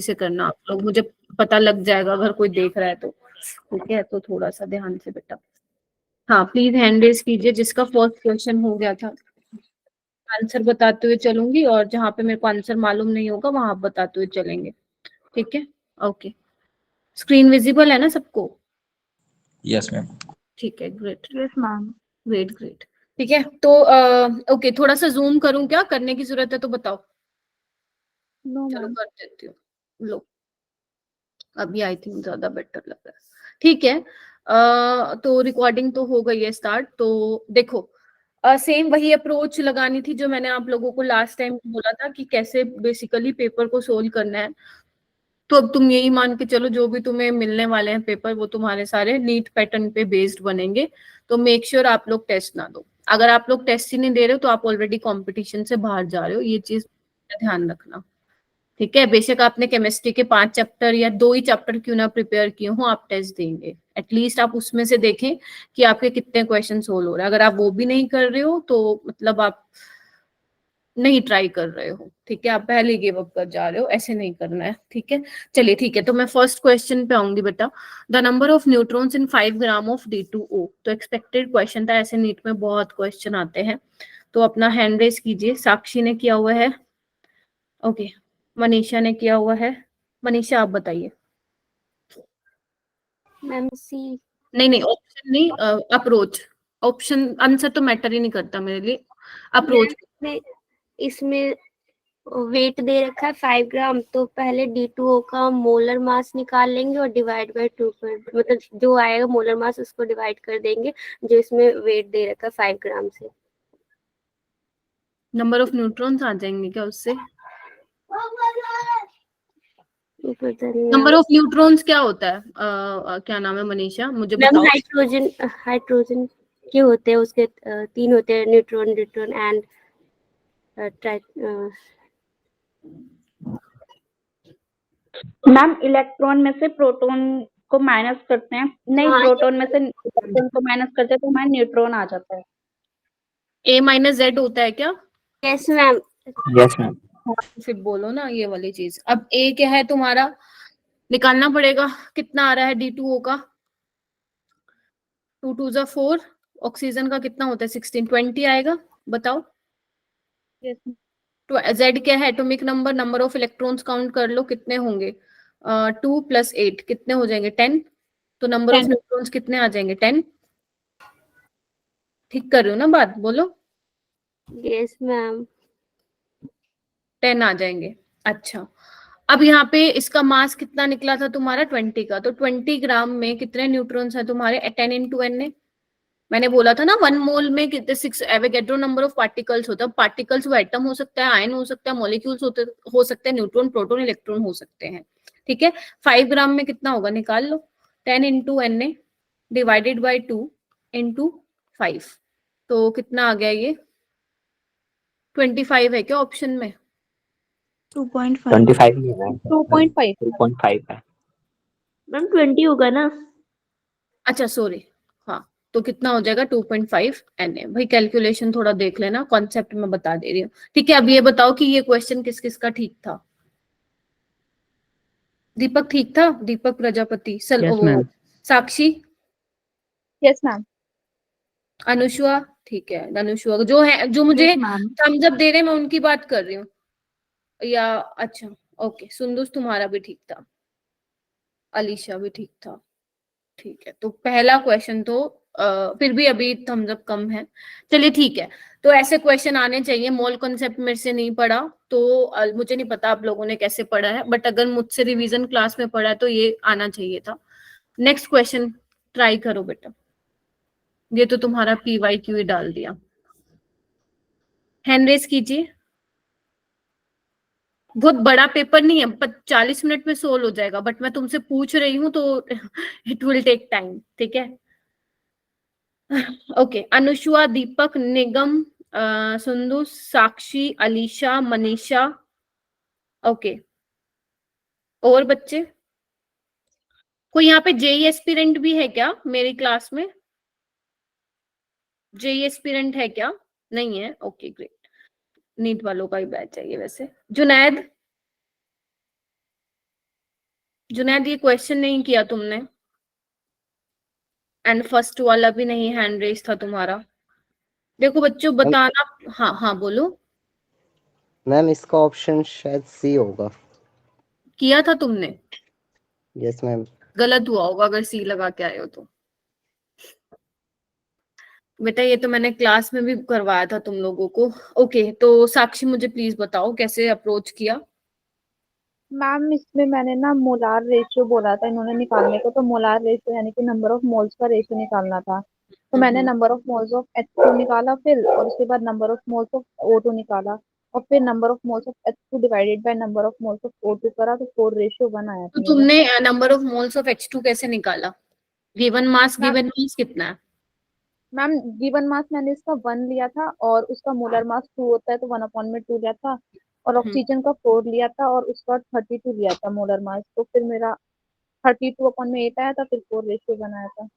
से करना आप लोग, मुझे पता लग जाएगा अगर कोई देख रहा है तो, ठीक है? तो थोड़ा सा ध्यान से बेटा। हाँ प्लीज हैंड रेज कीजिए जिसका फर्स्ट क्वेश्चन हो गया था। आंसर बताते हुए चलूंगी और जहाँ पे मेरे को आंसर मालूम नहीं होगा वहां आप बताते हुए चलेंगे, ठीक है? ओके, स्क्रीन विजिबल है ना सबको? Yes ma'am. ठीक है, great. Yes ma'am. Great great, ठीक है। तो ओके, थोड़ा सा जूम करूं क्या? करने की जरूरत है तो बताओ। नो चलो मैम। कर देती हूँ, लो अभी आई थिंक ज्यादा बेटर लग रहा है, ठीक है? तो रिकॉर्डिंग तो हो गई है स्टार्ट। तो देखो, सेम वही अप्रोच लगानी थी जो मैंने आप लोगों को लास्ट टाइम बोला था कि कैसे बेसिकली पेपर को सोल्व करना है। तो अब तुम यही मान के चलो जो भी तुम्हें मिलने वाले हैं पेपर वो तुम्हारे सारे नीट पैटर्न पे बेस्ड बनेंगे। तो मेक श्योर आप लोग टेस्ट ना दो। अगर आप लोग टेस्ट ही नहीं दे रहे हो तो आप ऑलरेडी कंपटीशन से बाहर जा रहे हो, ये चीज ध्यान रखना, ठीक है? बेशक आपने केमिस्ट्री के 5 चैप्टर या 2 ही चैप्टर क्यों ना प्रिपेयर किए हो, आप टेस्ट देंगे। एटलीस्ट आप उसमें से देखें कि आपके कितने क्वेश्चन सोल्व हो रहे हैं। अगर आप वो भी नहीं कर रहे हो तो मतलब आप नहीं ट्राई कर रहे हो, ठीक है? आप पहले गिव अप कर जा रहे हो, ऐसे नहीं करना है, ठीक है? चलिए ठीक है, तो मैं फर्स्ट क्वेश्चन पे आऊंगी बेटा। The number of neutrons in 5 gram of D2O। तो एक्सपेक्टेड क्वेश्चन था, ऐसे नीट में बहुत क्वेश्चन आते हैं। तो अपना हैंड रेस कीजिए। साक्षी ने किया हुआ है, ओके। मनीषा ने किया हुआ है। मनीषा आप बताइए। मैम सी। नहीं नहीं, ऑप्शन नहीं, अप्रोच। ऑप्शन आंसर तो मैटर ही नहीं करता मेरे लिए, अप्रोच। इसमें वेट दे रखा है 5 ग्राम, तो पहले D2O का मोलर मास निकाल लेंगे और डिवाइड बाय 2 कर, मतलब जो आएगा मोलर मास उसको डिवाइड कर देंगे जो इसमें वेट दे रखा है 5 ग्राम से। नंबर ऑफ न्यूट्रॉन्स आ जाएंगे क्या उससे? नंबर ऑफ न्यूट्रॉन्स क्या होता है? क्या नाम है मनीषा, मुझे बताओ। हाइड्रोजन, हाइड्रोजन के होते हैं, उसके 3 होते हैं, neutron, neutron and ma'am electron में से प्रोटॉन को माइनस करते हैं, नहीं प्रोटॉन में से इलेक्ट्रॉन को माइनस करते हैं तो हमारा न्यूट्रॉन आ जाता है। A माइनस जेड होता है क्या? Yes ma'am. Yes ma'am. फिर बोलो ना ये वाली चीज। अब A क्या है तुम्हारा, निकालना पड़ेगा। कितना आ रहा है D2O का? 2 2 4। ऑक्सीजन का कितना होता है? 16, 20 आएगा, बताओ। तो जेड क्या है? Atomic number, number of electrons count कर लो कितने होंगे। 2 + 8 कितने हो जाएंगे? 10। तो नंबर ऑफ न्यूट्रॉन्स कितने आ जाएंगे? 10। ठीक कर रही हो ना बात, बोलो। Yes ma'am. 10 आ जाएंगे। अच्छा, अब यहाँ पे इसका मास कितना निकला था तुम्हारा? 20 का। तो 20 ग्राम में कितने न्यूट्रॉन्स है तुम्हारे? 10 × n ने। मैंने बोला था ना 1 मोल में कितने 6 एवोगैड्रो नंबर ऑफ पार्टिकल्स होता है। पार्टिकल्स वो एटम हो सकता है, आयन हो सकता है, मॉलिक्यूल्स हो सकते हैं, न्यूट्रॉन, प्रोटॉन, इलेक्ट्रॉन हो सकते हैं, ठीक है? 5 ग्राम में कितना होगा निकाल लो। 10 × n ने डिवाइडेड बाय 2 × 5। तो कितना आ गया ये? 25 है क्या ऑप्शन में? 2.5। 25 नहीं है, 2.5 2.5 है मैम। 20 होगा ना? अच्छा सॉरी, हाँ। तो कितना हो जाएगा? 2.5 Na। भाई कैलकुलेशन थोड़ा देख लेना, कॉन्सेप्ट में बता दे रही हूँ, ठीक है? अब ये बताओ कि ये क्वेश्चन किस किस का ठीक था। दीपक ठीक था? दीपक प्रजापति, यस मैम। साक्षी, यस मैम। अनुष्वा, ठीक है। अनुष्वा जो है, जो मुझे थम्स अप दे रहे हैं मैं उनकी बात कर रही हूँ, या अच्छा ओके। सुंदुस तुम्हारा भी ठीक था, अलीशा भी ठीक था, ठीक है। तो पहला क्वेश्चन तो फिर भी अभी थम्स अप कम है, चलिए ठीक है। तो ऐसे क्वेश्चन आने चाहिए। मोल कॉन्सेप्ट मेरे से नहीं पढ़ा तो मुझे नहीं पता आप लोगों ने कैसे पढ़ा है, बट अगर मुझसे रिवीजन क्लास में पढ़ा है तो ये आना चाहिए था। नेक्स्ट क्वेश्चन ट्राई करो बेटा। ये तो तुम्हारा PYQ ही डाल दिया। हैंड रेस कीजिए। बहुत बड़ा पेपर नहीं है, 40 मिनट में सोल्व हो जाएगा, बट मैं तुमसे पूछ रही हूँ तो इट विल टेक टाइम, ठीक है? ओके, अनुष्वा, दीपक, निगम, सुंदु, साक्षी, अलीशा, मनीषा, ओके। और बच्चे? कोई यहाँ पे जेई एस्पिरेंट भी है क्या मेरी क्लास में? जेई एस्पिरेंट है क्या? नहीं है, ओके ग्रेट। नीट वालों का ही बैच चाहिए वैसे। जुनैद, जुनैद ये क्वेश्चन नहीं किया तुमने, एंड फर्स्ट वाला भी नहीं हैंड रेस था तुम्हारा। देखो बच्चों बताना। हाँ हाँ बोलो। मैम इसका ऑप्शन शायद सी होगा। किया था तुमने? Yes ma'am. गलत हुआ होगा अगर सी लगा के आए हो तो। बेटा ये तो मैंने क्लास में भी करवाया था तुम लोगों को। ओके, तो साक्षी मुझे प्लीज बताओ कैसे अप्रोच किया। मैम इसमें मैंने ना मोलार रेशियो बोला था इन्होंने निकालने को, तो मोलार रेशियो यानी कि नंबर ऑफ मोल्स का रेशियो निकालना था। तो मैंने number of moles of H2 निकाला फिर, और उसके बाद number of moles of O2 निकाला, और फिर number of moles of H2 divided by number of moles of O2 करा, तो 4:1 आया तो था मेरा। तुमने number of moles of H2 कैसे निकाला? गिवन मास कितना है? मैम गिवन मास मैंने इसका 1 लिया था, और उसका मोलर मास 2 होता है तो 1/2 लिया था, और ऑक्सीजन का 4 लिया था, और उसका 32 लिया था मोलर मास, तो फिर मेरा 32/8 आया था, फिर 4:1 आया था।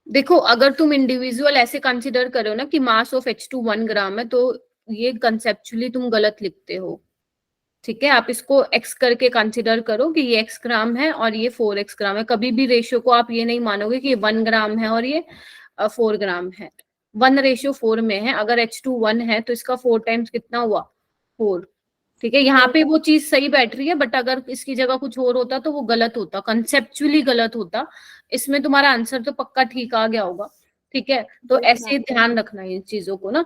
देखो अगर तुम इंडिविजुअल ऐसे कंसिडर करो ना कि मास ऑफ H2 1 ग्राम है, तो ये कंसेप्चुअली तुम गलत लिखते हो। ठीक है, आप इसको x करके कंसिडर करो कि ये x ग्राम है और ये 4x ग्राम है। कभी भी रेशियो को आप ये नहीं मानोगे कि ये 1 ग्राम है और ये 4 ग्राम है। 1:4 में है। अगर H2 1 है तो इसका 4 टाइम्स कितना हुआ? 4। ठीक है, यहाँ पे वो चीज सही बैठ रही है, बट अगर इसकी जगह कुछ और होता तो वो गलत होता, कंसेप्चुअली गलत होता। इसमें तुम्हारा आंसर तो पक्का ठीक आ गया होगा। ठीक है, तो ऐसे ध्यान रखना इन चीजों को ना।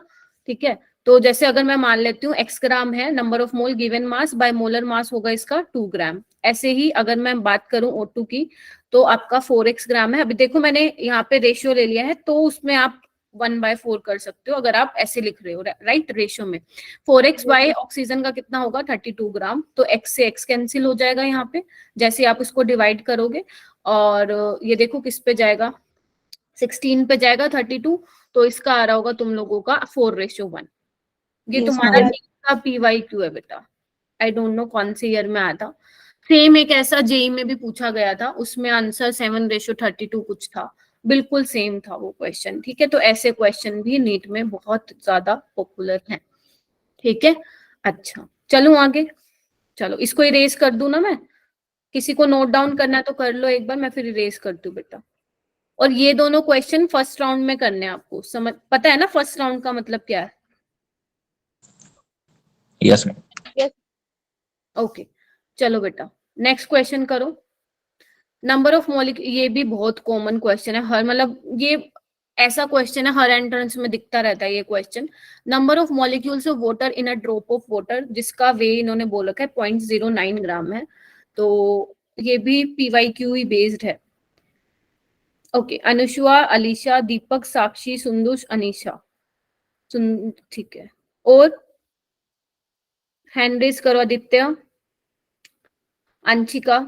ठीक है, तो जैसे अगर मैं मान लेती हूँ x ग्राम है, number of mole given mass by molar मास होगा इसका 2 ग्राम। ऐसे ही अगर मैं बात करूं O2 की, तो आपका 4x ग्राम है। अभी देखो मैंने यहाँ पे रेशियो ले लिया है, तो उसमें आप 1/4 कर सकते हो अगर आप ऐसे लिख रहे हो, राइट। रेशियो में 4x बाय ऑक्सीजन का कितना होगा? 32 ग्राम। तो x से x कैंसिल हो जाएगा यहाँ पे, जैसे आप इसको डिवाइड करोगे। और ये देखो किस पे जाएगा? 16 पे जाएगा 32। तो इसका आ रहा होगा तुम लोगों का 4:1। ये Yes, तुम्हारा ma'am. नीट का PYQ है बेटा। आई डोंट नो कौन से ईयर में आया था। सेम एक ऐसा जेई में भी पूछा गया था, उसमें आंसर 7:32 कुछ था। बिल्कुल सेम था वो क्वेश्चन। ठीक है, तो ऐसे क्वेश्चन भी नीट में बहुत ज्यादा पॉपुलर हैं। ठीक है, अच्छा चलो आगे। चलो इसको इरेज कर दूं ना मैं? किसी को नोट डाउन करना है तो कर लो एक बार, मैं फिर इरेज कर दूं बेटा। और ये दोनों क्वेश्चन फर्स्ट राउंड में करने हैं आपको। समझ पता है ना फर्स्ट राउंड का मतलब क्या है? Yes ma'am. ओके चलो बेटा नेक्स्ट क्वेश्चन करो। नंबर ऑफ मॉलिक्यूल, ये भी बहुत कॉमन क्वेश्चन है, हर मतलब ये ऐसा क्वेश्चन है हर एंट्रेंस में दिखता रहता है ये question. Number of molecules of water in a drop of water, जिसका वे इन्होंने बोल रखा है 0.09 ग्राम है। तो ये भी PYQ ही बेस्ड है। ओके, अनुष्वा, अलीशा, दीपक, साक्षी, सुंदुश, अनीशा। ठीक है, और हैंड रेज करो आदित्य, अंशिका।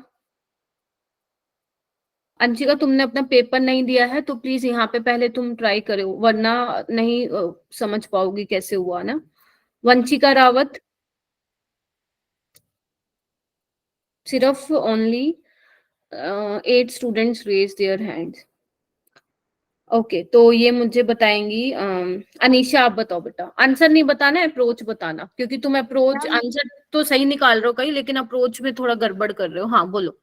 अंशिका तुमने अपना पेपर नहीं दिया है तो प्लीज यहाँ पे पहले तुम ट्राई करो, वरना नहीं समझ पाओगी कैसे हुआ ना। वंशिका रावत, सिर्फ only 8 students raise their hands. Okay, तो ये मुझे बताएंगी अनीशा। आप बताओ बेटा, आंसर नहीं बताना, अप्रोच बताना, क्योंकि तुम अप्रोच आंसर तो सही निकाल रहे हो कहीं, लेकिन अप्रोच में थोड़ा गड़बड़ कर रहे हो। हाँ बोलो।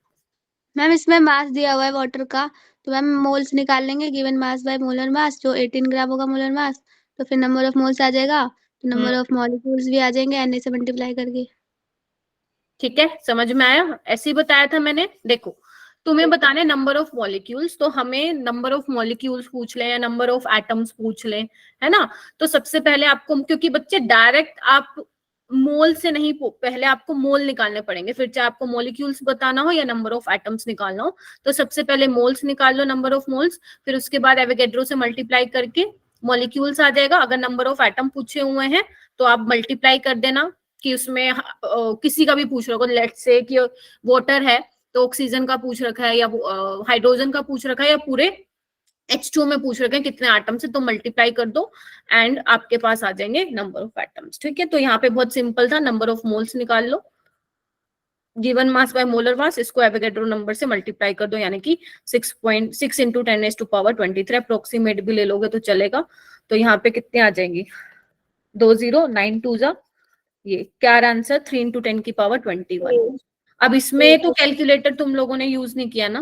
मैम इसमें मास दिया हुआ है वाटर का, तो मैम मोल्स निकाल लेंगे गिवन मास बाय मोलर मास, जो 18 ग्राम होगा मोलर मास, तो फिर नंबर ऑफ मोल्स आ जाएगा, तो नंबर ऑफ मॉलिक्यूल्स भी आ जाएंगे Na से मल्टीप्लाई करके। ठीक है, समझ में आया? ऐसे ही बताया था मैंने। देखो तुम्हें बताने नंबर ऑफ मॉलिक्यूल्स, तो हमें नंबर ऑफ मॉलिक्यूल्स पूछ ले या नंबर ऑफ एटम्स पूछ ले, है ना। तो सबसे पहले आपको, क्योंकि बच्चे डायरेक्ट आप मोल से नहीं, पहले आपको मोल निकालने पड़ेंगे, फिर चाहे आपको मॉलिक्यूल्स बताना हो या नंबर ऑफ एटम्स निकालना हो। तो सबसे पहले मोल्स निकाल लो, नंबर ऑफ मोल्स, फिर उसके बाद एवोगैड्रो से मल्टीप्लाई करके मॉलिक्यूल्स आ जाएगा। अगर नंबर ऑफ एटम पूछे हुए हैं तो आप मल्टीप्लाई कर देना, कि उसमें किसी का भी पूछ रहा होगा, लेट्स से कि वाटर है तो ऑक्सीजन का पूछ रखा है, या हाइड्रोजन का पूछ रखा है, या पूरे H2 में पूछ रखे हैं कितने एटम से, तो मल्टीप्लाई कर दो एंड आपके पास आ जाएंगे नंबर ऑफ एटम्स। ठीक है, तो यहाँ पे बहुत सिंपल था, नंबर ऑफ मोल्स निकाल लो, given mass by molar mass, इसको एवोगैड्रो नंबर से मल्टीप्लाई कर दो, यानी कि 6.6 इंटू 10⁻23। अप्रोक्सीमेट भी ले लोगे तो चलेगा। तो यहाँ पे कितने आ जाएंगी? 2 0 9 2 जा, ये क्या आंसर? 3 इंटू 10⁻21। अब इसमें तो कैलकुलेटर तुम लोगों ने यूज नहीं किया ना,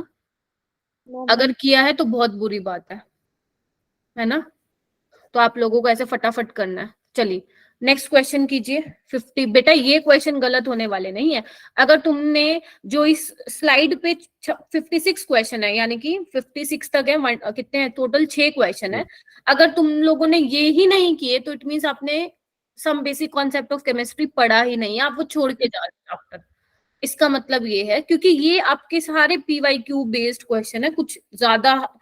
अगर किया है तो बहुत बुरी बात है ना? तो आप लोगों को ऐसे फटाफट करना है। चलिए नेक्स्ट क्वेश्चन कीजिए। 50 बेटा ये क्वेश्चन गलत होने वाले नहीं है। अगर तुमने जो इस स्लाइड पे 56 क्वेश्चन है, यानी कि 56 तक है, कितने हैं टोटल? 6 क्वेश्चन है। अगर तुम लोगों ने ये ही नहीं किए तो इट मीन्स आपने some basic concept of chemistry पढ़ा ही नहीं है, आप वो छोड़ के जा रहे चैप्टर। इसका मतलब ये है, क्योंकि ये आपके सारे PYQ बेस्ड क्वेश्चन है, कुछ ज्यादा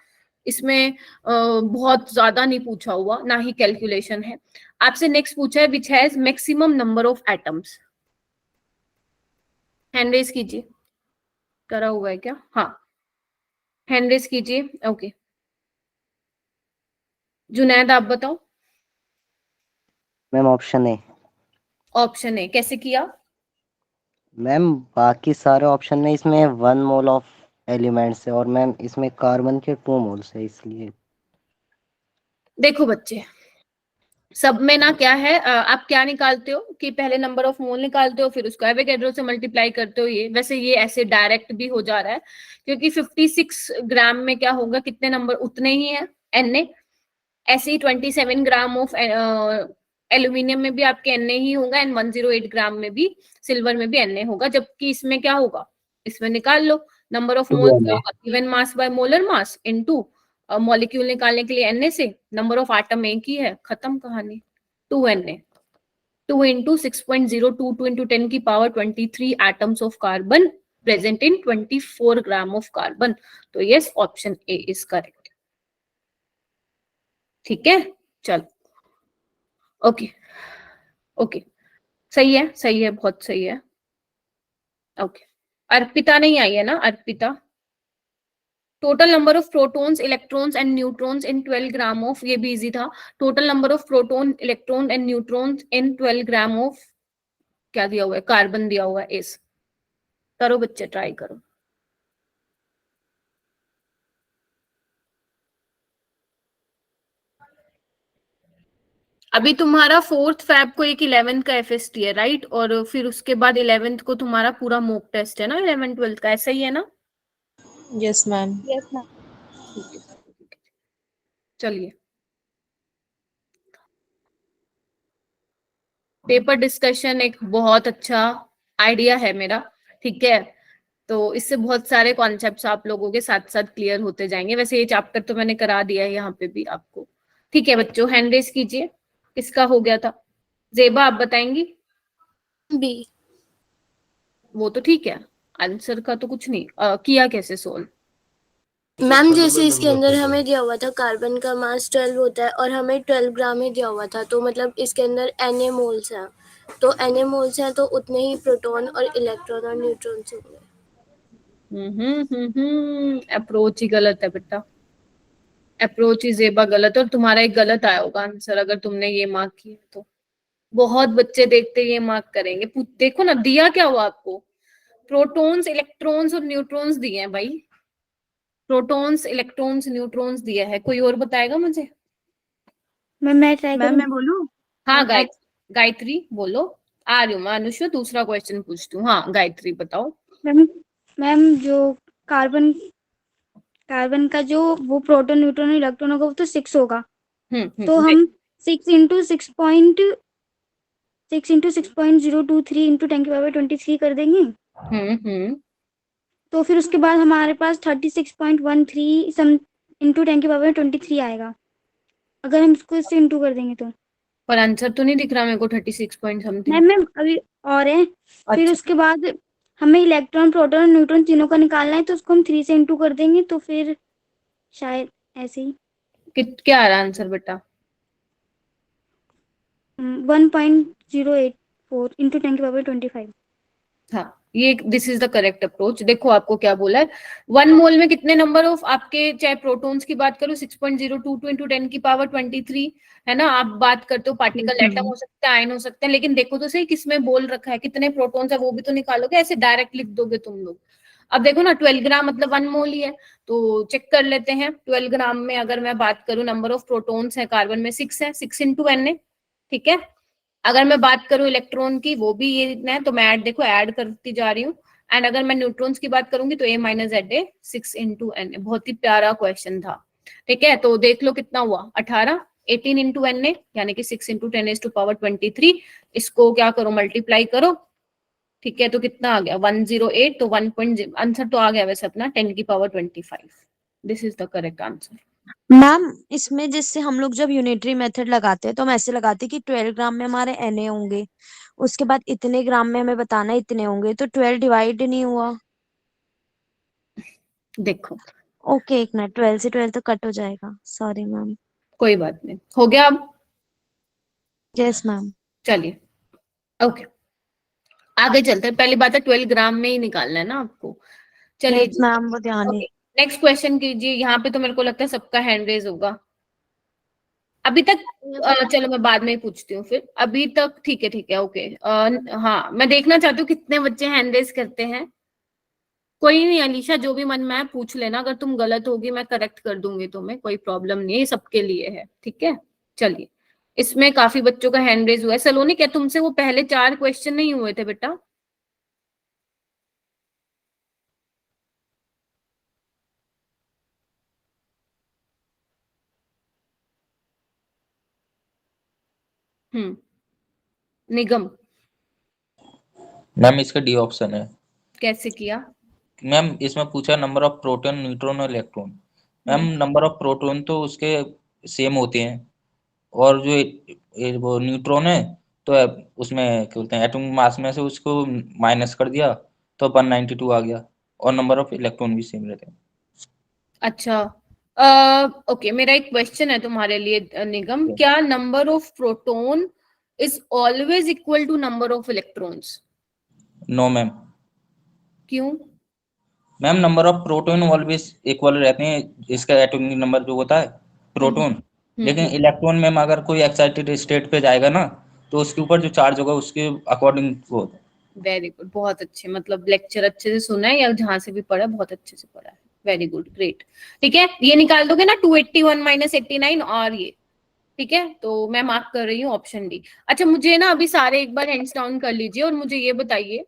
इसमें बहुत ज्यादा नहीं पूछा हुआ, ना ही कैलकुलेशन है। आपसे नेक्स्ट पूछा है which has maximum number of atoms. Hand raise कीजिए, करा हुआ है क्या? हाँ हैंड रेज कीजिए। ओके जुनैद आप बताओ। Ma'am option A. Option A कैसे किया? मैम बाकी सारे ऑप्शन में इसमें 1 मोल ऑफ एलिमेंट्स है और मैम इसमें कार्बन के 2 मोल्स है, इसलिए। देखो बच्चे, सब में ना क्या है, आप क्या निकालते हो कि पहले नंबर ऑफ मोल निकालते हो, फिर उसको एवोगैड्रो से मल्टीप्लाई करते हो। ये वैसे ये ऐसे डायरेक्ट भी हो जा रहा है, क्योंकि 56 ग्राम में क्या होगा, कितने नंबर उतने ही है Na। ऐसे ही 27 ग्राम ऑफ एल्यूमिनियम में भी आपके Na ही होगा, एंड 108 ग्राम में भी सिल्वर में भी Na होगा। जबकि इसमें क्या होगा, इसमें निकाल लो नंबर ऑफ मोल क्या होगा, given mass by molar mass into molecule निकालने के लिए Na से नंबर ऑफ आटम एक ही है, खत्म कहानी। 2Na 2 into 6.022 into 10 की power 23 atoms of carbon present in 24 gram of carbon। तो yes option A is correct. ठीक है चलो ओके ओके सही है बहुत सही है। ओके अर्पिता नहीं आई है ना? Arpita total number of protons electrons and neutrons in 12 gram of, ये भी इजी था। Total number of proton electron and neutrons in 12 gram of क्या दिया हुआ है, कार्बन दिया हुआ है इस। करो बच्चे ट्राई करो। अभी तुम्हारा 4 Feb को एक 11th का FST है राइट, और फिर उसके बाद 11th को तुम्हारा पूरा मॉक टेस्ट है ना 11th 12th का, ऐसा ही है ना? Yes ma'am. Yes ma'am. चलिए पेपर डिस्कशन एक बहुत अच्छा आइडिया है मेरा, ठीक है? तो इससे बहुत सारे कॉन्सेप्ट्स आप लोगों के साथ साथ क्लियर होते जाएंगे। वैसे ये चैप्टर तो मैंने करा दिया है यहाँ पे भी आपको। ठीक है बच्चों हैंड रेस कीजिए, किसका हो गया था? जेबा आप बताएंगी? बी। वो तो ठीक है, आंसर का तो कुछ नहीं। किया कैसे सोल्व? मैम जैसे इसके अंदर हमें दिया हुआ था कार्बन का मास 12 होता है और हमें 12 ग्राम ही दिया हुआ था, तो मतलब इसके अंदर Na मोल्स हैं, तो Na मोल्स हैं तो उतने ही प्रोटॉन और इलेक्ट्रॉन और न्यूट्रॉन्स होंगे। अप्रोच ही गलत है बेटा, अप्रोच ही जेबा गलत है, और तुम्हारा एक गलत आया होगा आंसर अगर तुमने ये मार्क किया तो। बहुत बच्चे देखते ये मार्क करेंगे। देखो ना दिया क्या हुआ आपको, प्रोटॉन्स इलेक्ट्रॉन्स और न्यूट्रॉन्स दिए हैं भाई, प्रोटॉन्स इलेक्ट्रॉन्स न्यूट्रॉन्स दिया है। कोई और बताएगा मुझे? मैं ट्राई करूं? मैं बोलूं? हाँ गायत्री बोलो। आ रही हूँ मैं अनुष्का, दूसरा क्वेश्चन पूछती हूँ। हाँ गायत्री बताओ। मैम जो कार्बन का जो वो प्रोटॉन न्यूट्रॉन इलेक्ट्रॉन होगा वो तो 6 होगा, तो हम 6 इंटू 6.023 इंटू 10 की पावर 23 कर देंगे। तो फिर उसके बाद हमारे पास 36.13 सम इंटू 10 की पावर 23 आएगा, अगर हम इसको इससे इंटू कर देंगे तो। पर आंसर तो नहीं दिख रहा मेरे को 36 पॉइंट समथिंग। मैम अभी और है। फिर अच्छा। उसके बाद हमें इलेक्ट्रॉन प्रोटॉन और न्यूट्रॉन तीनों का निकालना है, तो उसको हम 3 से इंटू कर देंगे, तो फिर शायद ऐसे ही क्या आ रहा आंसर बेटा? 1.084 इंटू 10 की पावर 25। हाँ ये this is the correct approach. देखो आपको क्या बोला है, 1 मोल में कितने नंबर ऑफ आपके, चाहे प्रोटॉन्स की बात करो 6.022 इंटू 10 की पावर 23 है ना। आप बात करते हो पार्टिकल एटम हो सकता है, आयन हो सकते हैं, लेकिन देखो तो सही किसमें बोल रखा है, कितने प्रोटॉन्स है वो भी तो निकालोगे, ऐसे डायरेक्ट लिख दोगे तुम लोग? अब देखो ना 12 ग्राम मतलब 1 मोल ही है, तो चेक कर लेते हैं। 12 ग्राम में अगर मैं बात करूं नंबर ऑफ प्रोटॉन्स है कार्बन में 6 है, 6 इंटू Na, ठीक है। अगर मैं बात करूं इलेक्ट्रॉन की, वो भी ये इतना है, तो मैं देखो ऐड करती जा रही हूँ। एंड अगर मैं न्यूट्रॉन्स की बात करूंगी तो A minus ZA 6 into NA। बहुत ही प्यारा क्वेश्चन था, ठीक है। तो देख लो कितना हुआ, 18, 18 इंटू NA यानी कि 6 इंटू 10⁻23। इसको क्या करो, मल्टीप्लाई करो, ठीक है। तो कितना आ गया 108। तो 1 आंसर तो आ गया वैसे अपना 10⁻25। This is the correct answer. Ma'am इसमें जिससे हम लोग जब यूनिटरी मेथड लगाते हैं तो हम ऐसे लगाते हैं कि 12 ग्राम में हमारे Na होंगे, उसके बाद इतने ग्राम में हमें बताना है इतने होंगे, तो 12 डिवाइड नहीं हुआ। देखो ओके एक मिनट, 12 से 12 तो कट हो जाएगा, सॉरी मैम। कोई बात नहीं, हो गया अब। Yes ma'am. चलिए ओके, आगे चलते हैं। पहली बात है 12 ग्राम में ही निकालना है ना आपको। चलिए यस मैम, वो ध्यान है। नेक्स्ट क्वेश्चन कीजिए। यहाँ पे तो मेरे को लगता है सबका हैंड रेज होगा अभी तक। चलो मैं बाद में ही पूछती हूँ फिर, अभी तक ठीक है ओके। हाँ मैं देखना चाहती हूँ कितने बच्चे हैंड रेज करते हैं। कोई नहीं अलीशा, जो भी मन में है पूछ लेना, अगर तुम गलत होगी मैं करेक्ट कर दूंगी तुम्हें, कोई प्रॉब्लम नहीं है, सबके लिए है, ठीक है। चलिए, इसमें काफी बच्चों का हैंड रेज हुआ है। सलोनी क्या तुमसे वो पहले 4 क्वेश्चन नहीं हुए थे बेटा? निगम मैम इसका डी ऑप्शन है। कैसे किया? मैम इसमें पूछा नंबर ऑफ प्रोटॉन, न्यूट्रॉन और electron. Ma'am number of proton तो उसके सेम होते हैं, और जो वो न्यूट्रॉन है तो उसमें क्या बोलते हैं एटॉमिक मास में से उसको माइनस कर दिया तो 192 आ गया, और नंबर ऑफ इलेक्ट्रॉन भी सेम रहते हैं। अच्छा ओके, मेरा एक क्वेश्चन है तुम्हारे लिए निगम, क्या number of proton is always equal to number of electrons? No ma'am. क्यों? Ma'am number of proton always equal रहते हैं, इसका एटॉमिक नंबर जो होता है प्रोटॉन। लेकिन इलेक्ट्रॉन में अगर कोई एक्साइटेड स्टेट पे जाएगा ना तो उसके ऊपर जो चार्ज होगा उसके अकॉर्डिंग वो होता है। वेरी गुड, बहुत अच्छे, मतलब लेक्चर अच्छे से सुना है या जहां से भी पढ़ा बहुत अच्छे से पढ़ा है। Very good, great. ठीक है, ये निकाल दोगे ना 281 माइनस 89 और ये, ठीक है। तो मैं मार्क कर रही हूँ ऑप्शन डी। अच्छा मुझे ना अभी सारे एक बार हैंड्स डाउन कर लीजिए और मुझे ये बताइए,